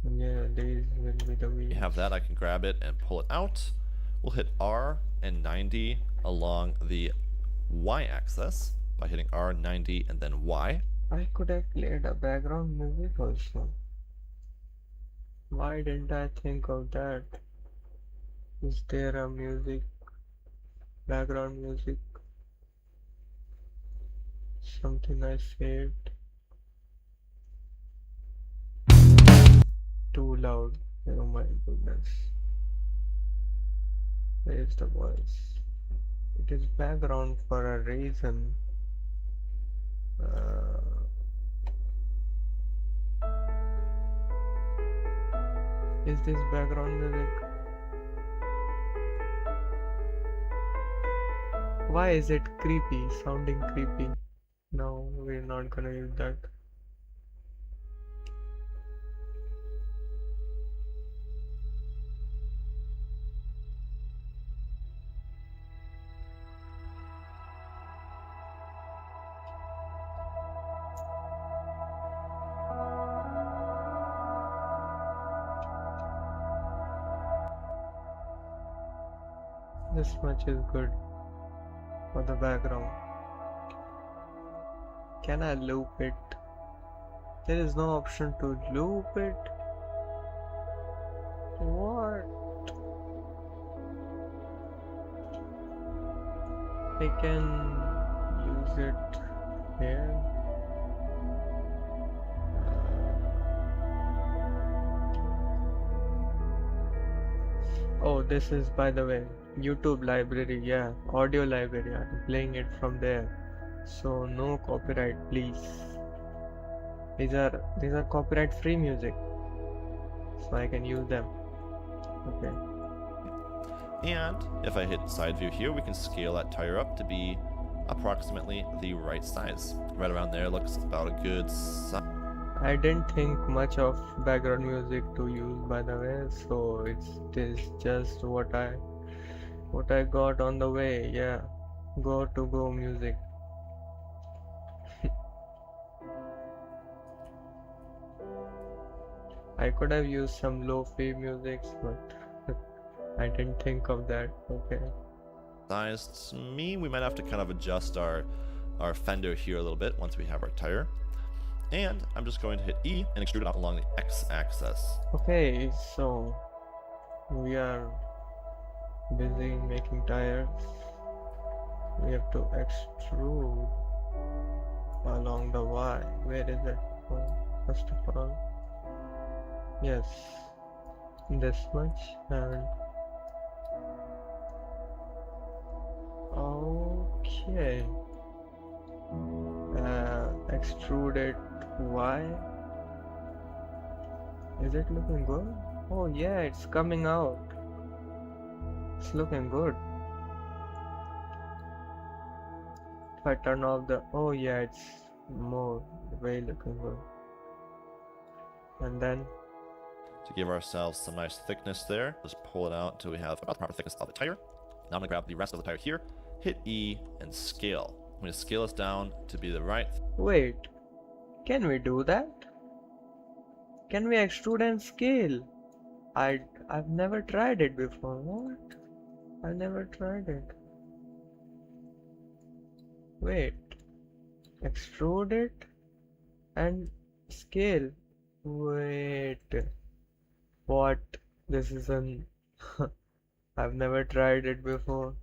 Yeah, these will be the wheels. have that, I can grab it and pull it out. We'll hit R and 90 along the Y-axis by hitting R, 90, and then Y. I could have played a background music also. Why didn't I think of that? Is there a music, background music? Something I saved. Too loud. Oh my goodness. Where's the voice? It is background for a reason. Is this background music? Why is it creepy? Sounding creepy. No, we're not gonna use that. This much is good for the background. Can I loop it? There is no option to loop it. What? I can use it here. Oh, this is, by the way, YouTube library. Yeah, audio library. I'm playing it from there. So no copyright, please. These are copyright free music, so I can use them. Okay. And if I hit side view here, we can scale that tire up to be approximately the right size. Right around there looks about a good size. I didn't think much of background music to use, by the way, so it is just what I got on the way. Yeah, go music. I could have used some lo-fi music, but I didn't think of that. Okay. Size to me, we might have to kind of adjust our fender here a little bit once we have our tire. And I'm just going to hit E and extrude it out along the X-axis. Okay, so we are busy making tires. We have to extrude along the Y. Where is it? First of all, yes, this much, and okay, extrude it Y. Is it looking good? Oh yeah, it's coming out. It's looking good. If I turn off the, oh yeah, it's more way looking good. And then, To give ourselves some nice thickness there, just pull it out until we have about the proper thickness of the tire. Now I'm gonna grab the rest of the tire here, hit E, and scale. I'm gonna scale this down to be the right. wait, can we do that? Can we extrude and scale? I've never tried it before. What? I never tried it. Wait, extrude it and scale. Wait, what? This is an I've never tried it before.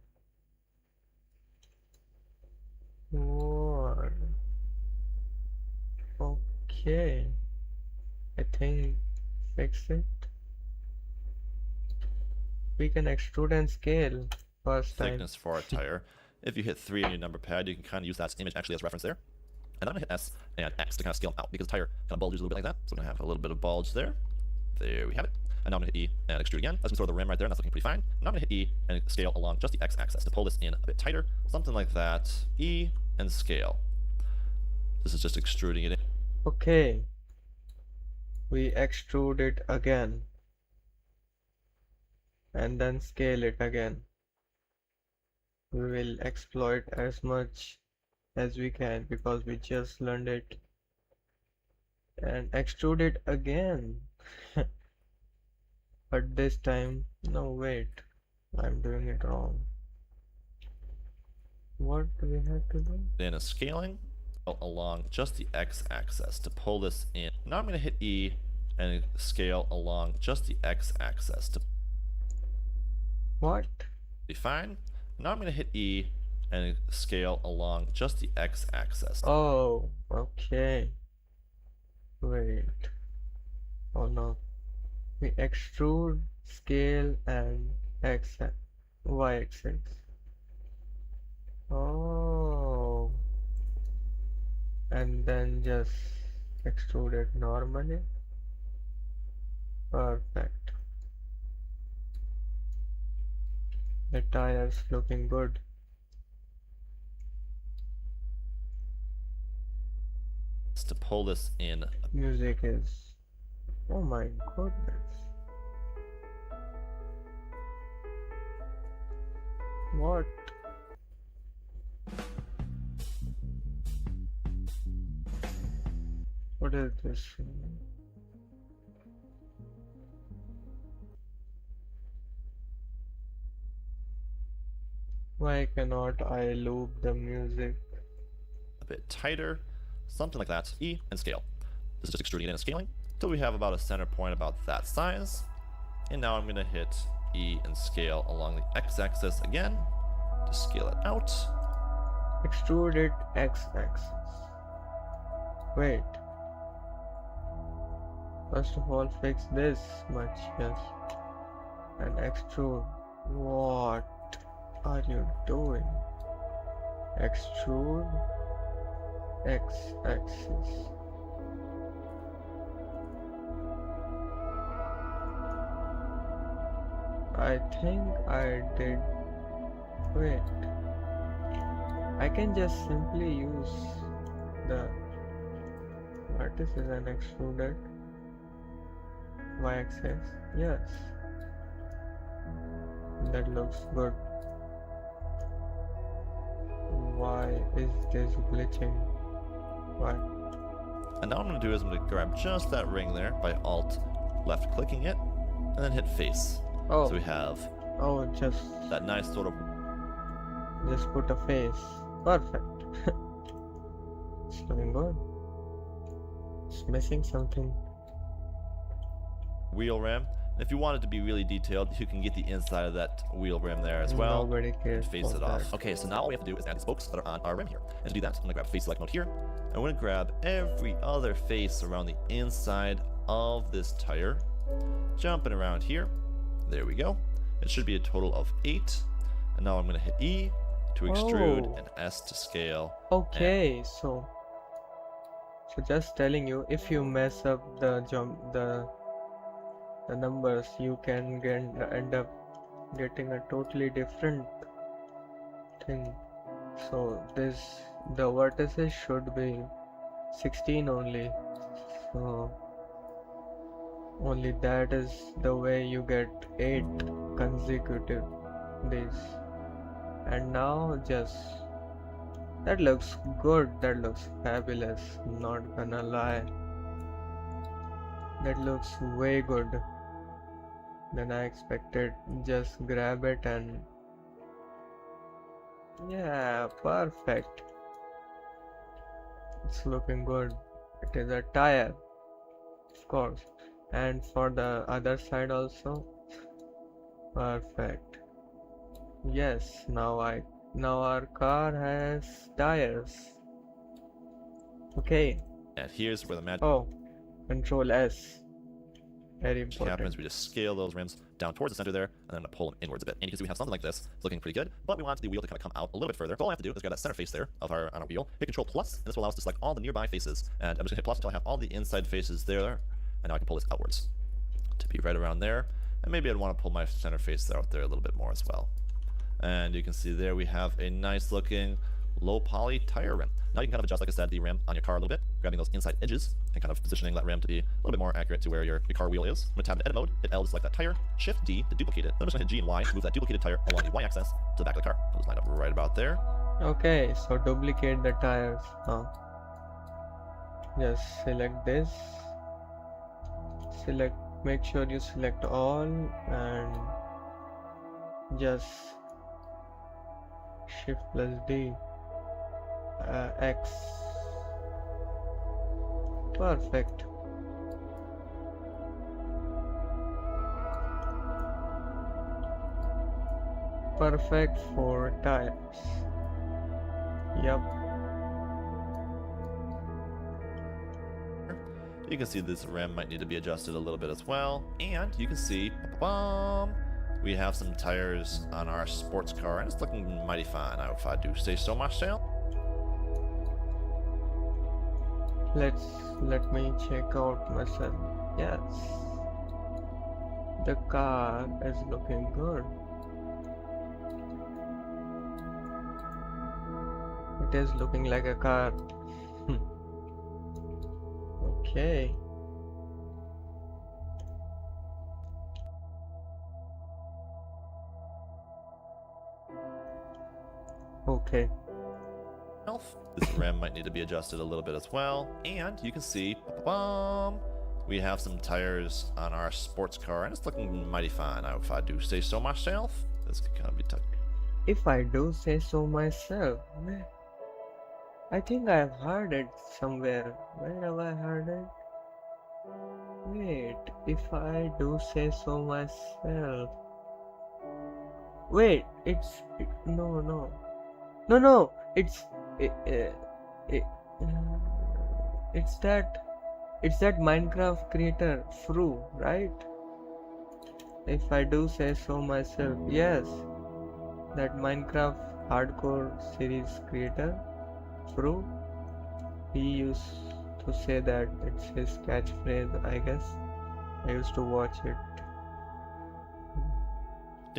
What? Okay. I think fix it. We can extrude and scale first time. Thickness for our tire. If you hit 3 on your number pad, you can kind of use that image actually as reference there. And I'm gonna hit S and X to kind of scale them out because the tire kind of bulges a little bit like that. So we're gonna have a little bit of bulge there. There we have it. And now I'm gonna hit E and extrude again. That's gonna sort of the rim right there, and that's looking pretty fine. Now I'm gonna hit E and scale along just the X axis to pull this in a bit tighter. Something like that. E and scale. This is just extruding it in. Okay. We extrude it again. And then scale it again. We will exploit as much as we can because we just learned it. And extrude it again. But this time, no wait, I'm doing it wrong. What do we have to do? Then a scaling along just the X axis to pull this in. Now I'm gonna hit E and scale along just the X axis to What? be fine. Now I'm gonna hit E and scale along just the X axis. Oh, okay. Wait. Oh no. We extrude, scale, and Y axis. Oh. And then just extrude it normally. Perfect. The tire's looking good. To pull this in. Music is, oh my goodness. What? What is this? Why cannot I loop the music? A bit tighter, something like that. E and scale. This is just extruding it in and scaling until we have about a center point about that size. And now I'm gonna hit E and scale along the X axis again to scale it out. Extruded X axis. Wait. First of all, fix this much, yes. And extrude. What are you doing? Extrude X axis. I think I did. Wait. I can just simply use the vertices and extrude it. Y-axis. Yes. That looks good. Why is this glitching? Why? And now what I'm gonna do is I'm gonna grab just that ring there by Alt left clicking it and then hit face. Oh. So we have Oh, just that nice sort of put a face. Perfect. It's looking good. It's missing something. wheel rim. And if you want it to be really detailed, you can get the inside of that wheel rim there as well. Nobody cares. And face it about off. that. Okay, so now all we have to do is add the spokes that are on our rim here. And to do that, I'm gonna grab face select mode here. And we're gonna grab every other face around the inside of this tire. Jumping around here. There we go. It should be a total of 8. And now I'm gonna hit E to extrude Oh. and S to scale. Okay, so just telling you, if you mess up the the numbers, you can end up getting a totally different thing. So the vertices should be 16 only. So only that is the way you get 8 consecutive days. And now just that looks good, that looks fabulous, not gonna lie. That looks way good than I expected. Just grab it and yeah, perfect. It's looking good. It is a tire, of course. And for the other side also, perfect. Yes, now our car has tires. Okay. And here's where the magic Oh, Control S. Very important. happens. We just scale those rims down towards the center there, and then pull them inwards a bit. And you can see we have something like this. It's looking pretty good, but we want the wheel to kind of come out a little bit further. So all I have to do is grab that center face there on our wheel, hit Control plus, and this will allow us to select all the nearby faces. And I'm just gonna hit plus until I have all the inside faces there, and now I can pull this outwards to be right around there. And maybe I'd want to pull my center face out there a little bit more as well. And you can see there we have a nice looking low poly tire rim. Now you can kind of adjust, like I said, the rim on your car a little bit, grabbing those inside edges and kind of positioning that rim to be a little bit more accurate to where your car wheel is. I'm going to tab to edit mode, hit L to select that tire, shift D to duplicate it. Then I'm just going to hit G and Y to move that duplicated tire along the Y axis to the back of the car. I'll just line up right about there. Okay, so duplicate the tires. Just select this. Make sure you select all and just Shift plus D. X. Perfect. Perfect for tires. Yep. You can see this rim might need to be adjusted a little bit as well. And you can see, we have some tires on our sports car, and it's looking mighty fine, if I do say so myself. Let me check out myself. Yes. The car is looking good. It is looking like a car. Okay. Okay. This rim might need to be adjusted a little bit as well. And you can see, we have some tires on our sports car, and it's looking mighty fine, if I do say so myself. This could kind of be tough. If I do say so myself, I think I've heard it somewhere. Where have I heard it? Wait, if I do say so myself. Wait, no. It's it's that Minecraft creator Fru, right? If I do say so myself, yes, that Minecraft hardcore series creator Fru, he used to say that. It's his catchphrase, I guess. I used to watch it.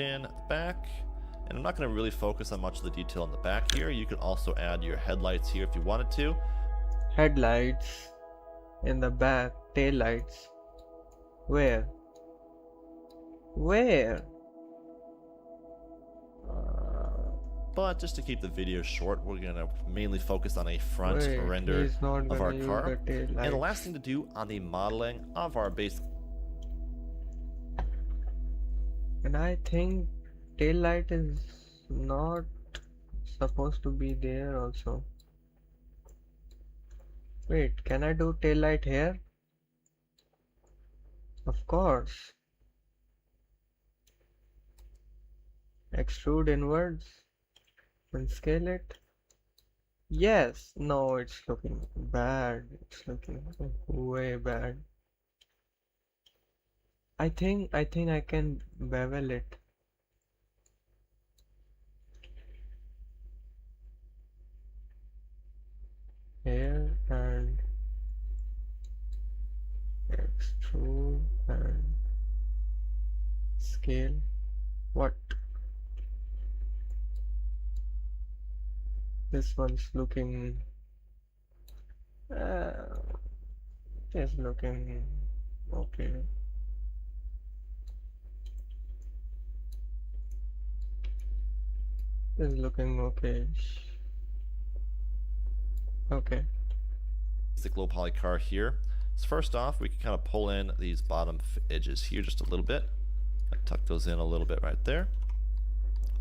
In the back, and I'm not going to really focus on much of the detail in the back here. You could also add your headlights here if you wanted to. Headlights in the back, tail lights. Where? But just to keep the video short, we're going to mainly focus on a front render he's not of our gonna use car. the tail And the lights. last thing to do on the modeling of our base. And I think tail light is not supposed to be there also. Wait, can I do tail light here? Of course. Extrude inwards and scale it. Yes, no, it's looking bad. It's looking way bad. I think I can bevel it. Here and extrude and scale. What? This one's looking. Uh, it's looking okay. It's looking okay. Okay. Basic low poly car here. So first off, we can kind of pull in these bottom edges here just a little bit. Tuck those in a little bit right there.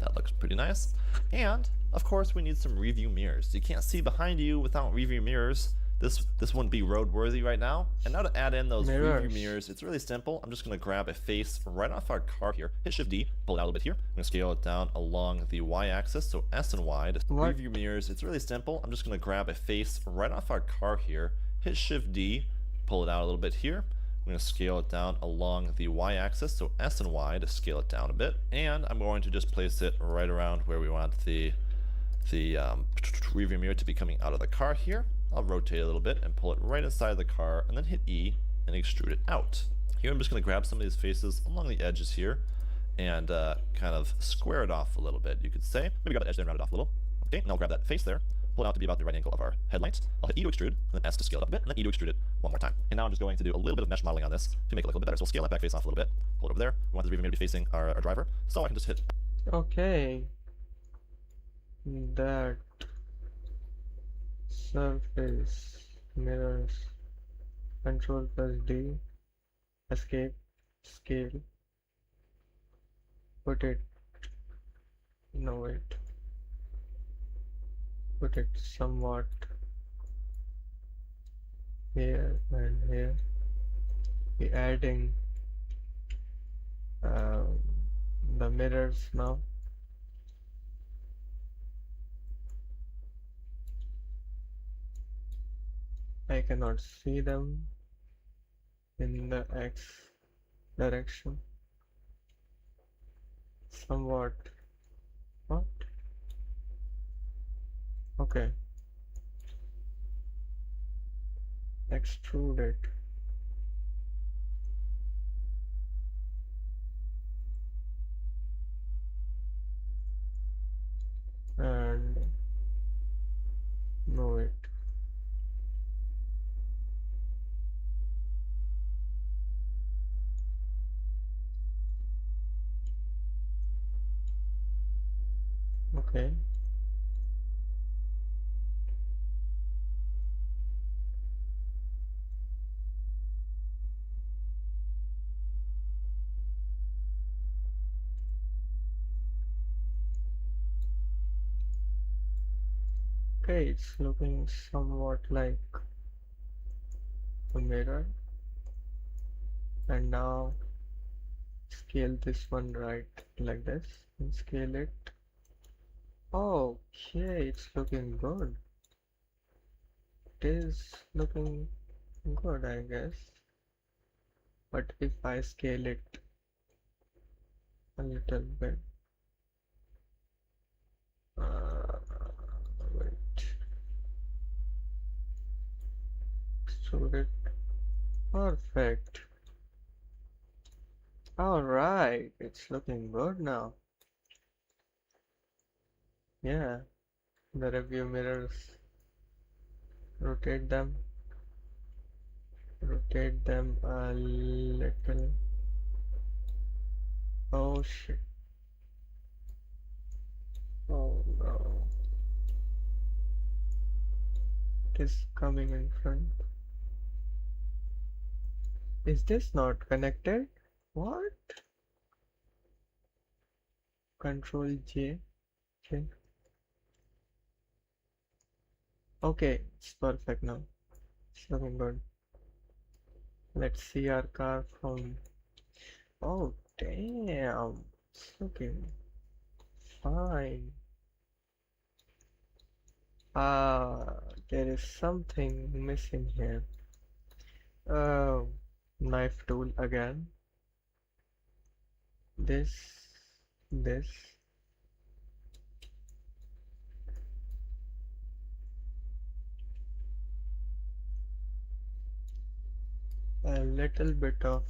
That looks pretty nice. And of course, we need some review mirrors. You can't see behind you without review mirrors. This wouldn't be roadworthy right now. And now to add in those review Mirrors. mirrors, it's really simple. I'm just going to grab a face right off our car here. Hit Shift D, pull it out a little bit here. I'm going to scale it down along the Y-axis, so S and Y. To What? review mirrors, it's really simple. I'm just going to grab a face right off our car here. Hit Shift D, pull it out a little bit here. I'm going to scale it down along the Y-axis, so S and Y to scale it down a bit. And I'm going to just place it right around where we want the rearview mirror to be coming out of the car here. I'll rotate it a little bit and pull it right inside the car, and then hit E and extrude it out. Here I'm just going to grab some of these faces along the edges here and kind of square it off a little bit, you could say. Maybe grab that edge there and round it off a little. Okay, and I'll grab that face there, pull it out to be about the right angle of our headlights. I'll hit E to extrude, and then S to scale it up a bit, and then E to extrude it one more time. And now I'm just going to do a little bit of mesh modeling on this to make it look a little bit better. So we'll scale that back face off a little bit, pull it over there. We want the rearview mirror to be facing our driver, so I can just hit. Okay. That surface mirrors. Control plus D. Escape. Scale. Put it. No, wait. Put it somewhat here and here. Be adding the mirrors now. I cannot see them in the X direction. Somewhat. What? Okay. Extrude it. And move it. Okay. Okay, it's looking somewhat like a mirror. And now scale this one right like this and scale it. Okay, it's looking good. It is looking good, I guess. But if I scale it a little bit, wait, extrude it. Perfect. Alright, it's looking good now. Yeah, the review mirrors, rotate them a little. Oh shit. Oh no. It is coming in front. Is this not connected? What? Control J. Okay. Okay, it's perfect now. It's looking good. Let's see our car from. Oh damn, it's looking fine. There is something missing here. Oh, knife tool again. This. A little bit of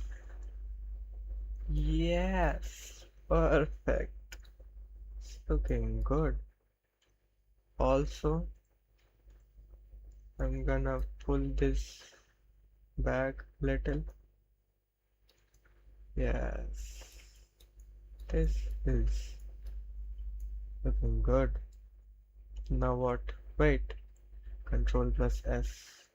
Yes, perfect. It's looking good. Also, I'm gonna pull this back little. Yes, this is looking good. Now what? Wait, Control plus S,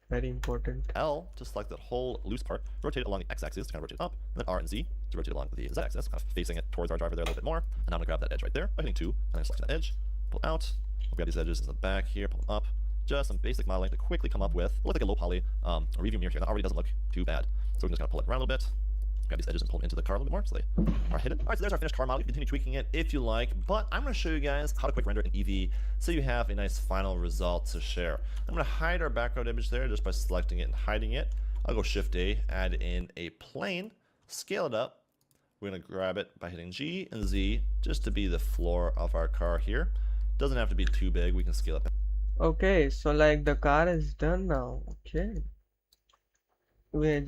very important. L to select that whole loose part, rotate it along the x-axis to kind of rotate it up, and then R and Z to rotate along the z-axis, kind of facing it towards our driver there a little bit more. And now I'm going to grab that edge right there by hitting 2, and then select that edge, pull it out. We'll grab these edges in the back here, pull them up. Just some basic modeling to quickly come up with. Look like a low poly review mirror here. That already doesn't look too bad. So we can just kind of pull it around a little bit. Grab these edges and pull them into the car a little bit more so they are hidden. Alright, so there's our finished car model. You can continue tweaking it if you like, but I'm going to show you guys how to quick render an EV so you have a nice final result to share. I'm going to hide our background image there just by selecting it and hiding it. I'll go Shift A, add in a plane, scale it up. We're going to grab it by hitting G and Z just to be the floor of our car here. Doesn't have to be too big, we can scale it back. Okay, so like the car is done now. Okay. We're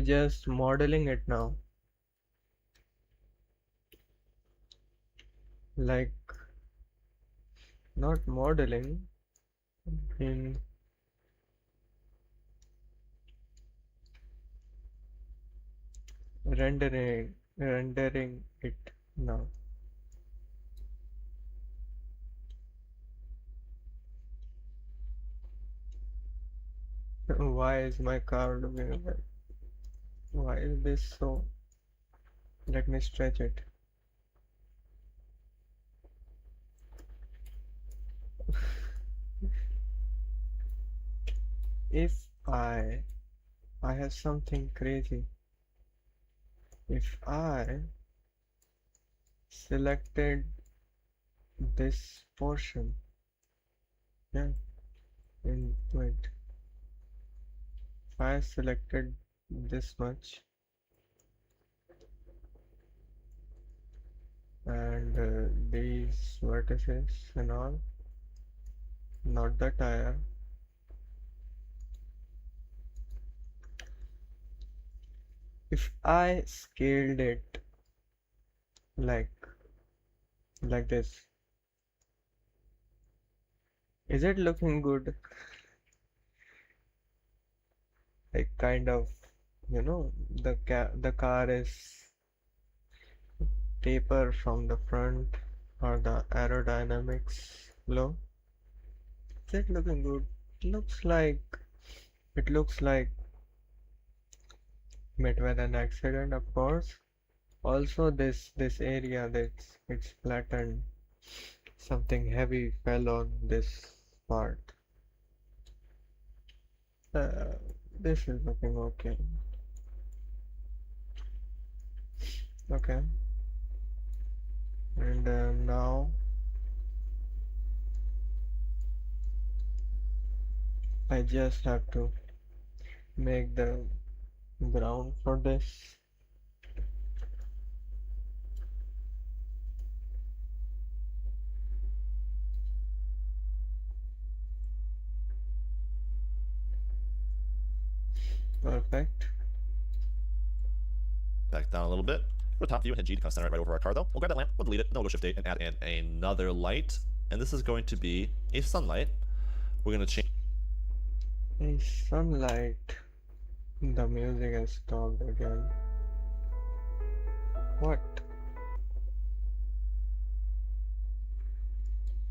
just modeling it now. Like not modeling in rendering it now. Why is my car looking like that? Why is this so? Let me stretch it. If I have something crazy. If I selected this portion, yeah, wait, if I selected this much and these vertices and all, not the tire. If I scaled it like this, is it looking good? Like kind of, the car is taper from the front or the aerodynamics low. Is it looking good? It looks like met with an accident, of course. Also this area that's it's flattened. Something heavy fell on this part. Uh, this is looking okay. Okay. And now I just have to make the ground for this. Perfect. Back down a little bit. Go to top view and hit G to kind of center it right over our car though. We'll grab that lamp, we'll delete it, then we'll go Shift A and add in another light. And this is going to be a sunlight. We're going to change A sunlight. The music has stopped again. What?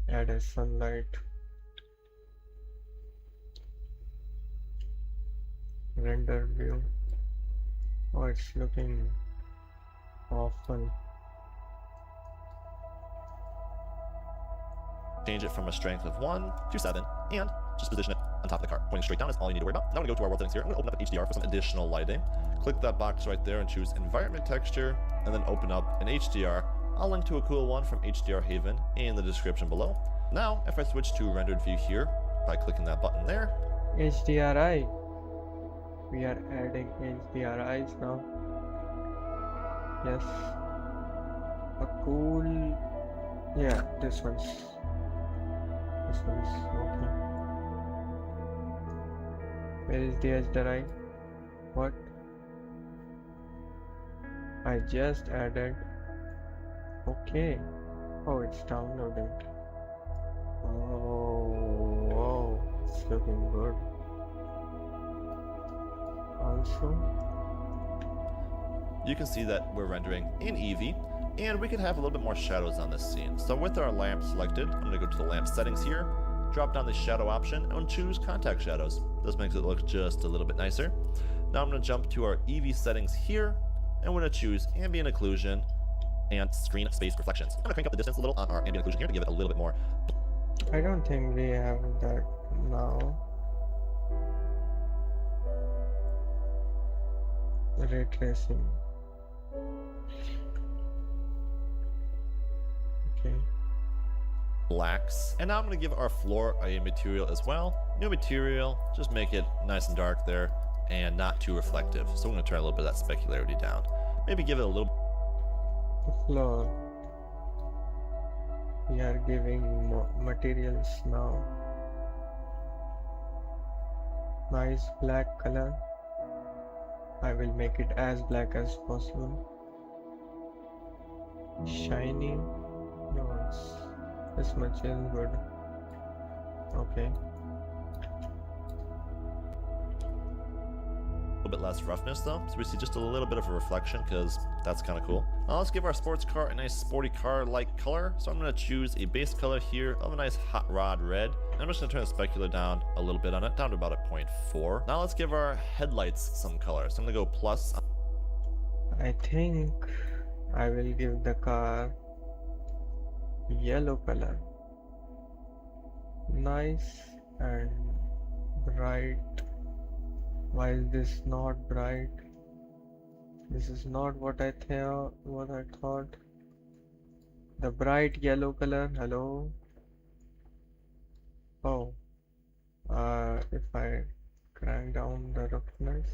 Add a sunlight. Render view. Oh, it's looking awful. change it from a strength of 1 to 7, and just position it on top of the car. Pointing straight down is all you need to worry about. Now I'm going to go to our world settings here. I'm going to open up an HDR for some additional lighting. Click that box right there and choose Environment Texture, and then open up an HDR. I'll link to a cool one from HDR Haven in the description below. Now, if I switch to rendered view here, by clicking that button there, HDRI. We are adding HDRIs now. Yes. A cool. Yeah, this one's okay. Where is the HDRI? What? I just added. Okay. Oh, it's downloading. Oh, wow. It's looking good. Also, You can see that we're rendering in Eevee, and we can have a little bit more shadows on this scene. So with our lamp selected, I'm going to go to the lamp settings here, drop down the shadow option, and choose contact shadows. This makes it look just a little bit nicer. Now I'm going to jump to our Eevee settings here, and we're going to choose ambient occlusion and screen space reflections. I'm going to crank up the distance a little on our ambient occlusion here to give it a little bit more. I don't think we have that now. Ray tracing. Okay. Blacks. And now I'm going to give our floor a material as well. New material, just make it nice and dark there and not too reflective. So I'm going to turn a little bit of that specularity down. Maybe give it a little. The floor. We are giving materials now. Nice black color. I will make it as black as possible. Shiny. No, this much is good. Okay. A bit less roughness though, so we see just a little bit of a reflection because that's kind of cool. Now let's give our sports car a nice sporty car like color, so I'm going to choose a base color here of a nice hot rod red. I'm just going to turn the specular down a little bit on it, down to about a 0.4. Now let's give our headlights some color, so I'm going to go plus. I think I will give the car yellow color. Nice and bright. Why is this not bright? This is not what I thought. The bright yellow color. Hello. Oh. If I crank down the roughness.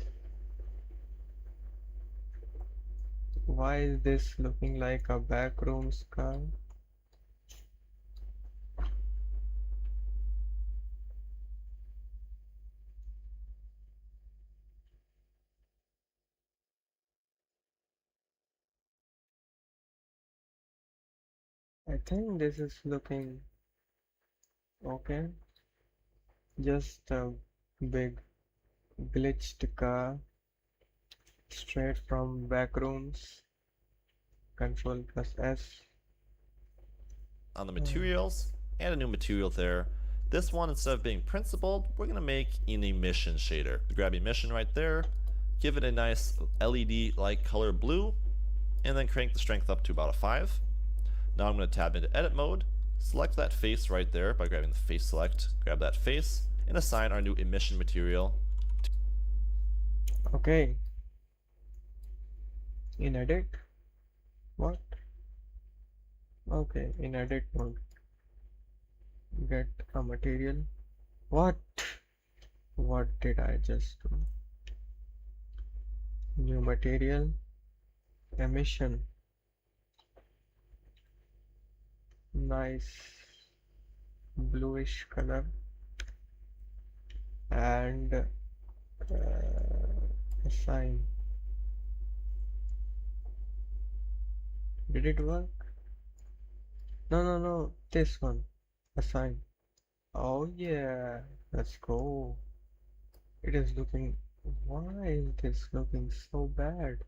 Why is this looking like a backrooms car? I think this is looking okay. Just a big glitched car straight from backrooms. Control plus S. On the materials, and a new material there. This one, instead of being principled, we're going to make an emission shader. Grab emission right there, give it a nice LED-like color blue, and then crank the strength up to about a 5. Now I'm going to tab into edit mode, select that face right there by grabbing the face select, grab that face, and assign our new emission material. Okay. In edit? What? Okay, in edit mode. Get a material. What? What did I just do? New material. Emission. Nice bluish color. And assign. Did it work? No, this one. Assign. Oh yeah, let's go. It is looking. Why is this looking so bad?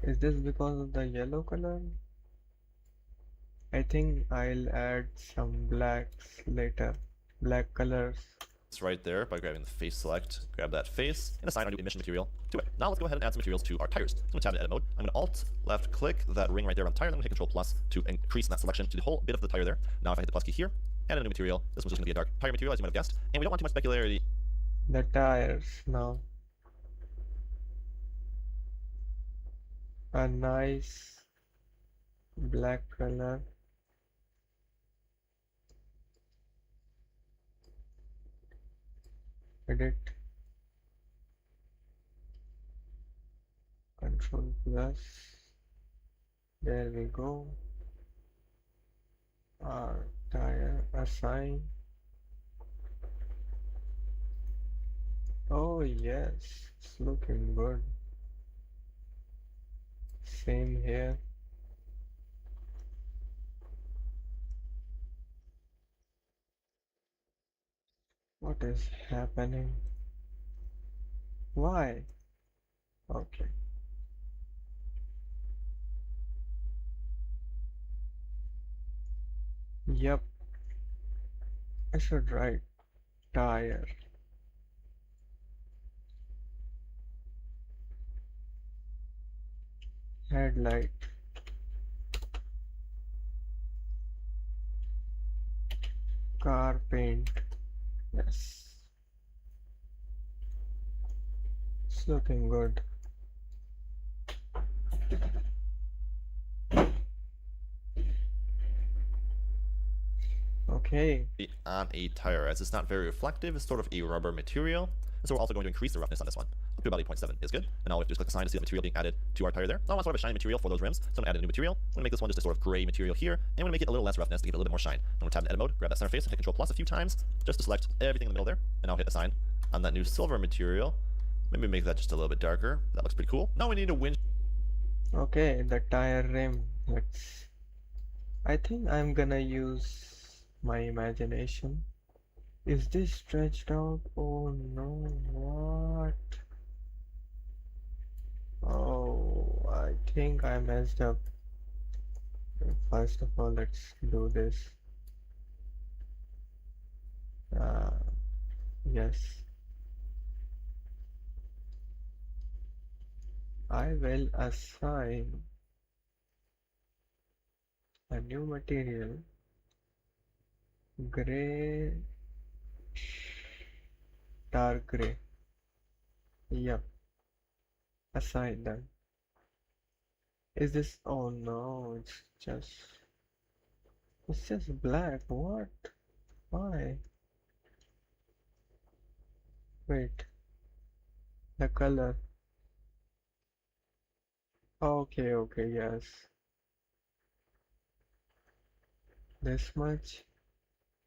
Is this because of the yellow color? I think I'll add some blacks later. Black colors. It's right there by grabbing the face select, grab that face, and assign our new emission material to it. Now let's go ahead and add some materials to our tires. I'm going to tab into edit mode. I'm going to alt left click that ring right there on the tire, then I'm going to hit control plus to increase that selection to the whole bit of the tire there. Now if I hit the plus key here, add a new material. This one's just going to be a dark tire material, as you might have guessed, and we don't want too much specularity. The tires now. A nice black color. Edit. Control plus. There we go. Our tire assign. Oh yes, it's looking good. Same here. What is happening? Why? Okay. Yep, I should write tire, headlight, car paint. Yes, it's looking good. Okay. On a tire, as it's not very reflective. It's sort of a rubber material. And so we're also going to increase the roughness on this one. Up to about 8.7 is good. And all we have to do is click the sign to see the material being added to our tire there. Now I want sort of a shiny material for those rims, so I'm going to add a new material. I'm going to make this one just a sort of gray material here, and I'm going to make it a little less roughness to give it a little bit more shine. I'm going to tap in edit mode, grab that center face, and hit Control plus a few times, just to select everything in the middle there, and I'll hit assign on that new silver material. Maybe make that just a little bit darker. That looks pretty cool. Now we need a winch. Okay, the tire rim. Let's. I think I'm gonna use my imagination. Is this stretched out? Oh no, what? Oh, I think I messed up. First of all, let's do this. Uh, yes, I will assign a new material, gray, dark gray. Yep, assign them. Is this? Oh no, it's just black. What? Why? Wait, the color. Okay, okay, yes. This much,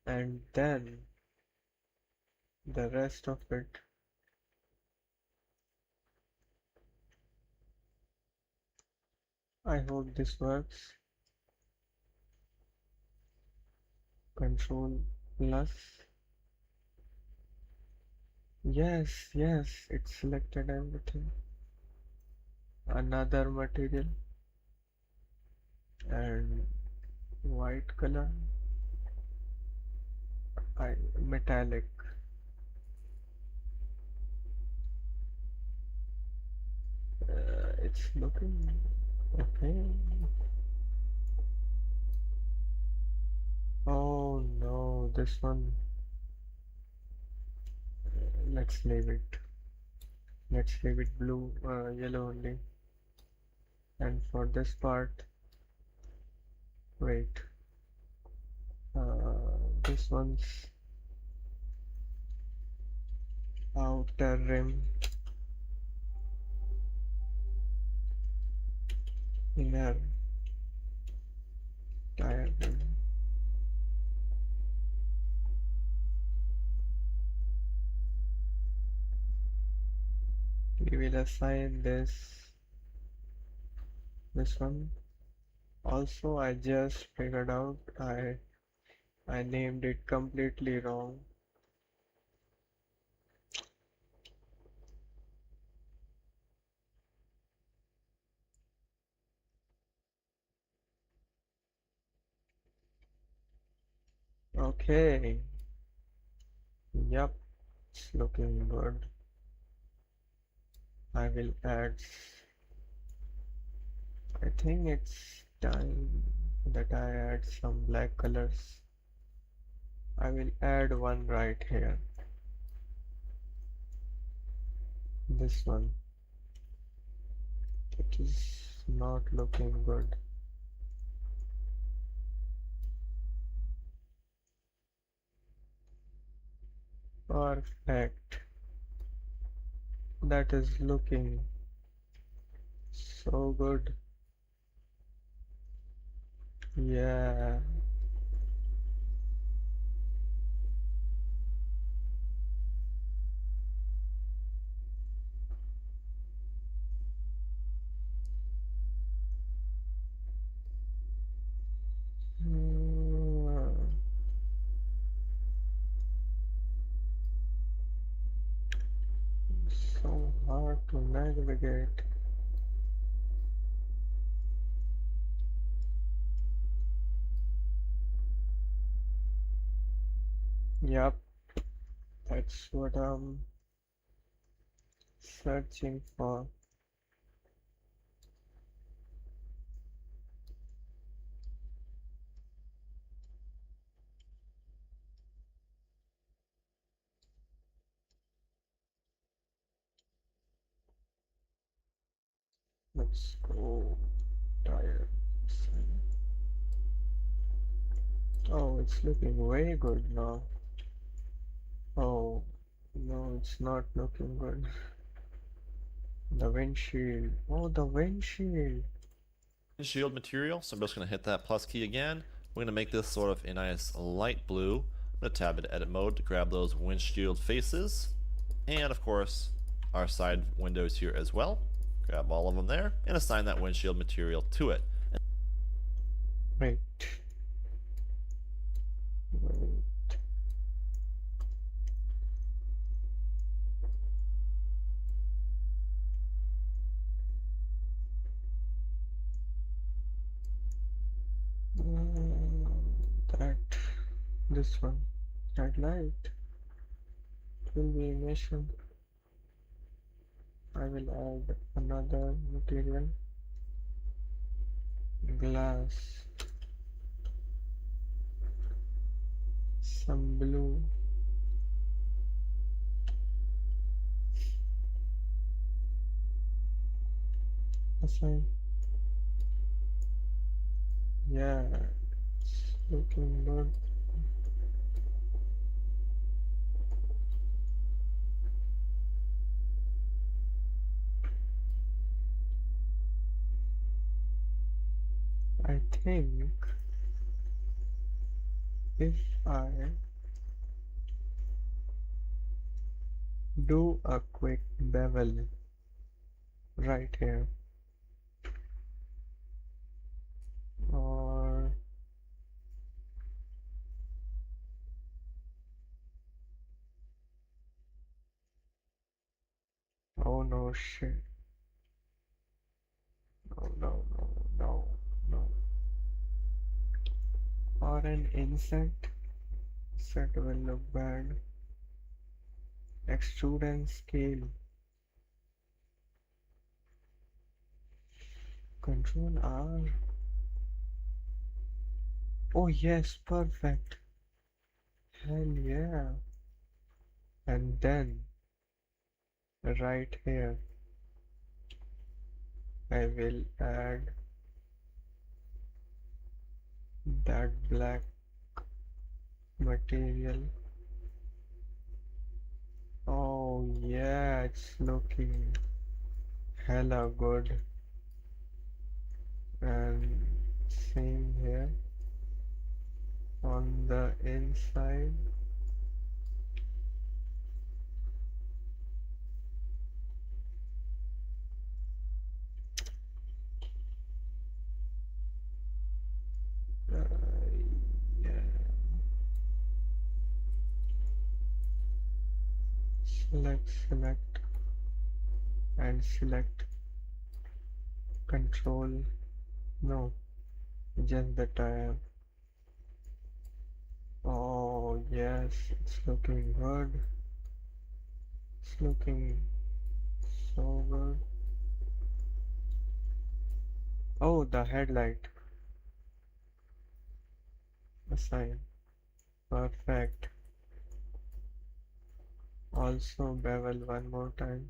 and then the rest of it. I hope this works. Control plus. Yes, yes, it selected everything. Another material and white color. Metallic. It's looking okay. Oh no, this one. Let's leave it. Let's leave it blue, yellow only. And for this part, wait. This one's outer rim, inner tire rim. We will assign this one. Also, I just figured out I named it completely wrong. Okay. Yep, it's looking good. I will add. I think it's time that I add some black colors. I will add one right here. This one. It is not looking good. Perfect. That is looking so good. Yeah. navigate. Yep, that's what I'm searching for. Let's go tire. Oh, it's looking way good now. Oh, no, it's not looking good. The windshield. Oh, the windshield. Shield material, so I'm just going to hit that plus key again. We're going to make this sort of a nice light blue. I'm going to tab into edit mode to grab those windshield faces. And of course, our side windows here as well. Grab all of them there and assign that windshield material to it. Wait. Wait. That. This one. That light. Will be emission. I will add another material. Glass. Some blue. Assign. Yeah, it's looking good. I think if I do a quick bevel right here, or oh no, shit, no, or an insect set will look bad. Extrude and scale. Control R. Oh yes, perfect. Hell yeah. And then right here I will add that black material. Oh yeah, it's looking hella good. And same here on the inside. Uh, yeah. Select, and select control. No, just the tire. Oh yes, it's looking good. It's looking so good. Oh, the headlight. Assign. Perfect. Also bevel one more time.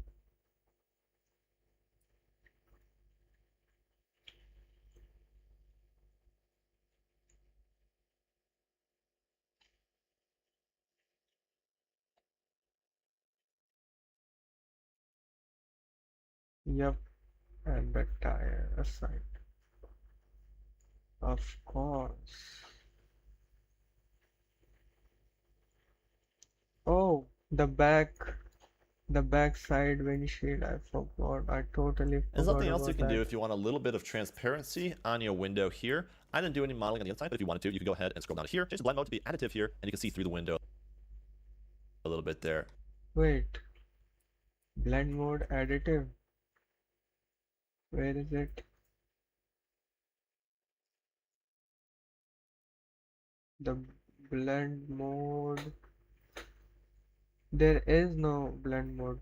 Yep, and the tire assigned. Of course. Oh, the back side windshield. I forgot. I totally And forgot something else you about can do that. if you want a little bit of transparency on your window here. I didn't do any modeling on the inside, but if you wanted to, you can go ahead and scroll down here, change the blend mode to be additive here, and you can see through the window a little bit there. Wait, blend mode additive. Where is it? The blend mode. There is no blend mode.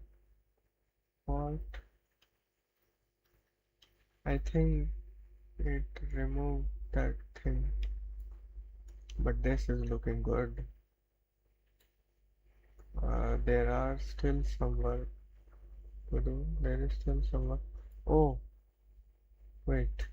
What? I think it removed that thing. But this is looking good. There are still some work to do. There is still some work. Oh, wait.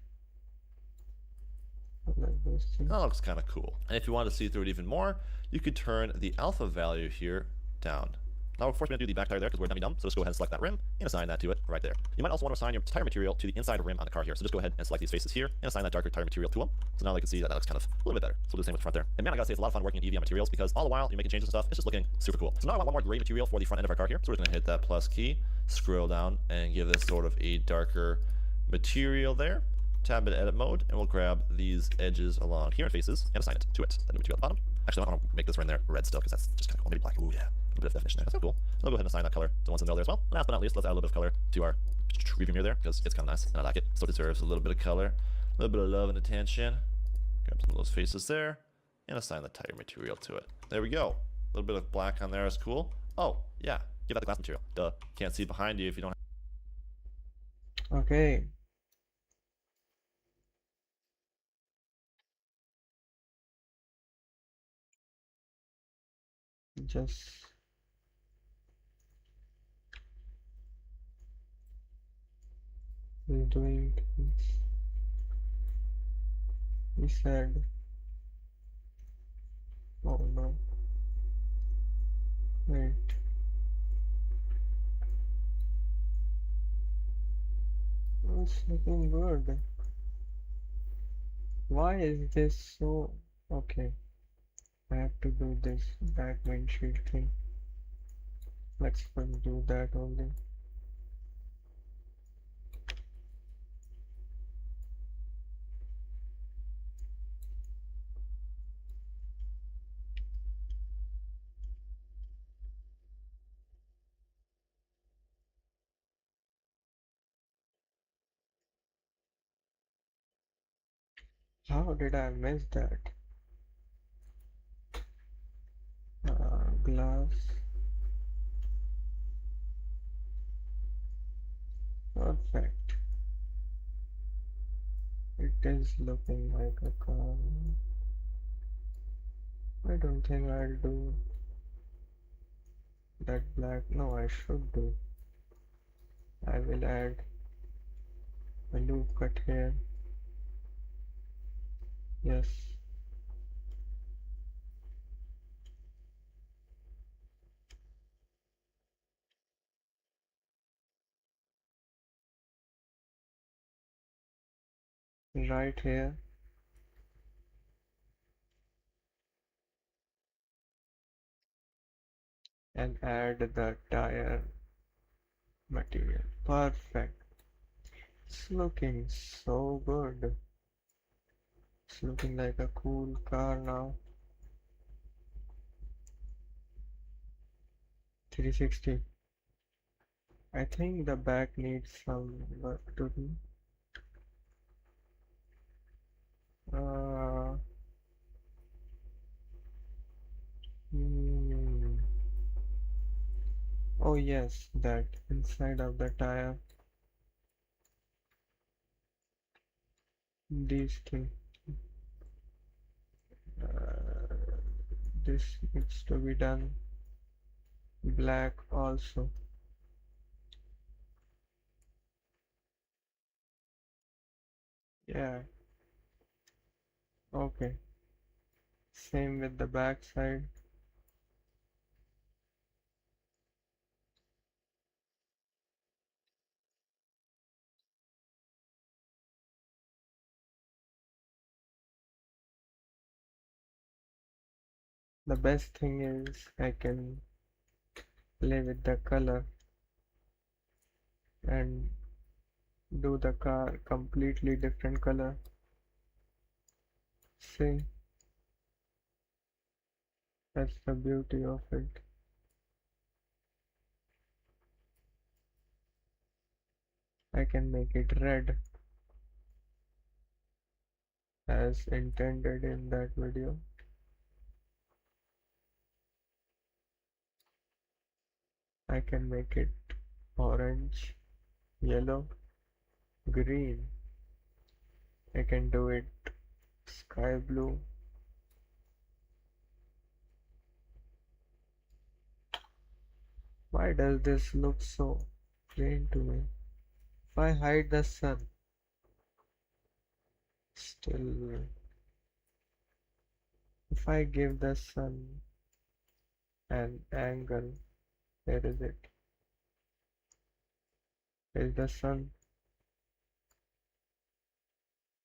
Like this thing. That looks kind of cool. And if you want to see through it even more, you could turn the alpha value here down. Now, of course, we're going to do the back tire there because we're dumb. So just go ahead and select that rim and assign that to it right there. You might also want to assign your tire material to the inside rim on the car here. So just go ahead and select these faces here and assign that darker tire material to them. So now they can see that looks kind of a little bit better. So we'll do the same with the front there. And man, I gotta say, it's a lot of fun working in EV materials because all the while you're making changes and stuff, it's just looking super cool. So now I want one more gray material for the front end of our car here. So we're just going to hit that plus key, scroll down, and give this sort of a darker material there. Tab it edit mode, and we'll grab these edges along here and faces and assign it to it. That new material at the bottom. Actually, I want to make this right in there red still because that's just kind of cool. Maybe black. Ooh, yeah. A bit of definition there. That's so cool. So I'll go ahead and assign that color to ones in the middle there as well. Last but not least, let's add a little bit of color to our review mirror there because it's kind of nice and I like it. So it deserves a little bit of color, a little bit of love and attention. Grab some of those faces there and assign the tire material to it. There we go. A little bit of black on there is cool. Oh, yeah. Give that the glass material. Duh. Can't see behind you if you don't have. Okay. Just doing things. He said, oh no. Wait. Oh, it's looking good. Why is this so... Okay. I have to do this back windshield thing. Let's first do that only. How did I miss that? Glass. Perfect. It is looking like a car. I don't think I'll do that black. No, I should do. I will add a loop cut here. Yes. Right here. And add the tire material. Perfect. It's looking so good. It's looking like a cool car now. 360. I think the back needs some work to do. Uh, hmm. Oh yes, that inside of the tire. These things. Uh, this needs to be done black also. Yeah, okay. Same with the back side. The best thing is I can play with the color and do the car completely different color. See, that's the beauty of it. . I can make it red as intended in that video. I can make it orange, yellow, green. I can do it sky blue. Why does this look so plain to me? If I hide the sun, still, if I give the sun an angle, where is it? Where is the sun?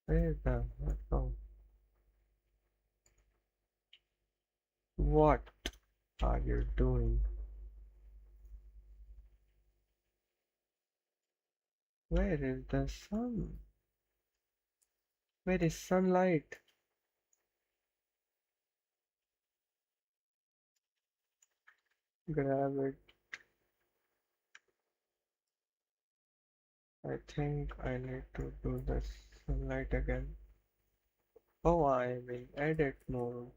Where is the, oh, what are you doing? Where is the sun? Where is sunlight? Grab it. I think I need to do the sunlight again. Oh, I'm in edit mode.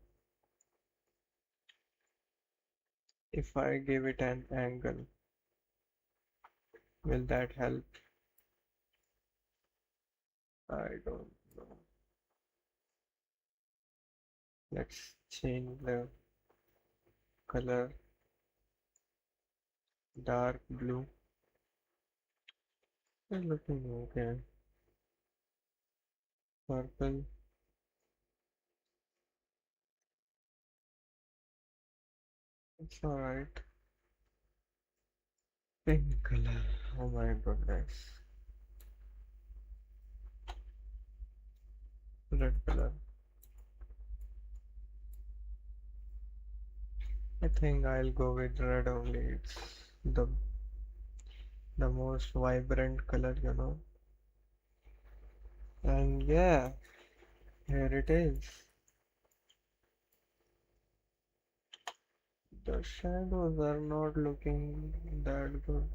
If I give it an angle, will that help? I don't know. Let's change the color, dark blue. It's looking okay. Purple. It's alright. Pink color. Oh my goodness. Red color. I think I'll go with red only. It's the most vibrant color, you know. And yeah, here it is. The shadows are not looking that good.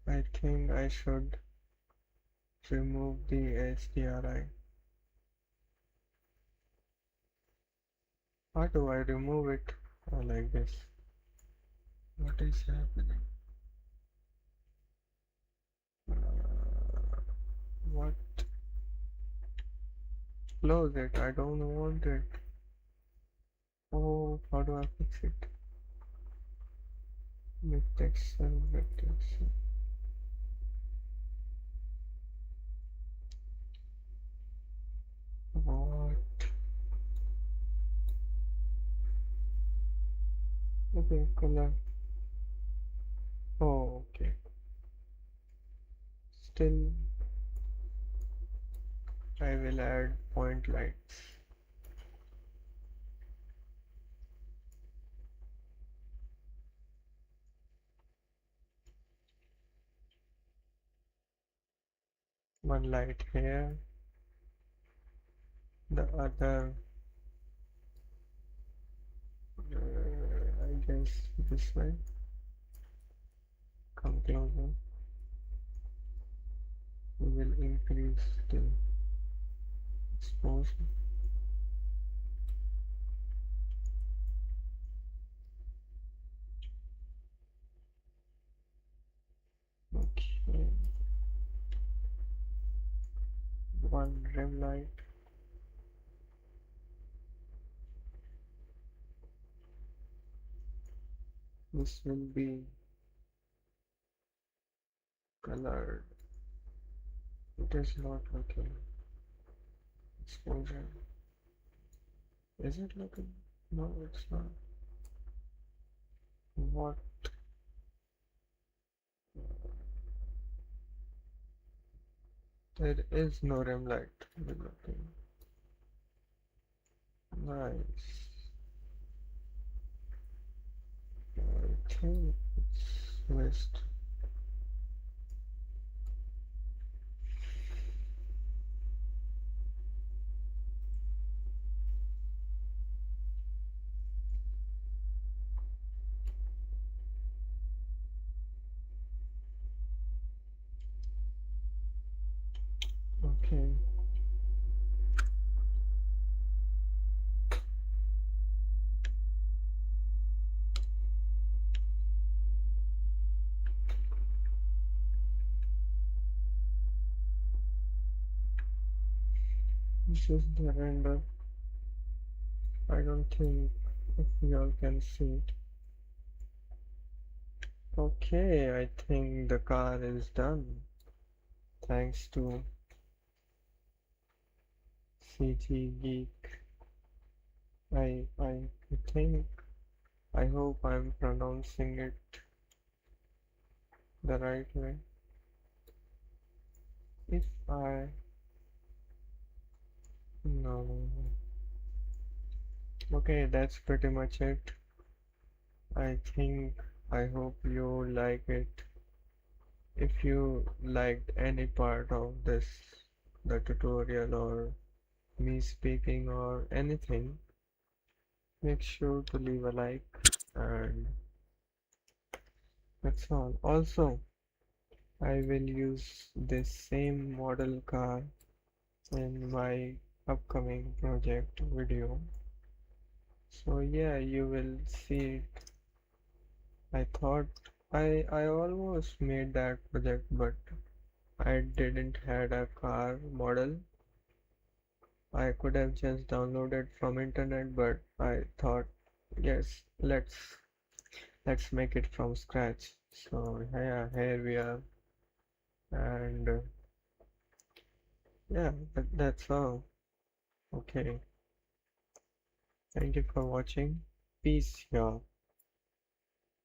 I think I should remove the HDRI. How do I remove it? I like this. What is happening? What? Close it. I don't want it. Oh, how do I fix it? Mid texture, mid texture. What? Okay, color. Oh, okay. Still, I will add point lights. One light here, the other, I guess this way. Come closer. We will increase the exposure. Okay, one rim light. This will be colored. It is not looking exposure. Is it looking? No, it's not. What? There is no rim light. Looking nice. I think it's west. This is the render. I don't think if y'all can see it. Okay, I think the car is done. Thanks to CG Geek. I think I hope I'm pronouncing it the right way. If I no. Okay, that's pretty much it. I think I hope you like it. If you liked any part of this, the tutorial or me speaking or anything, make sure to leave a like and that's all. Also, I will use this same model car in my upcoming project video. So yeah, you will see it. I thought I almost made that project, but I didn't had a car model. I could have just downloaded from internet, but I thought, yes, let's make it from scratch. So yeah, here we are, and yeah, that's all. Okay, thank you for watching. Peace, y'all.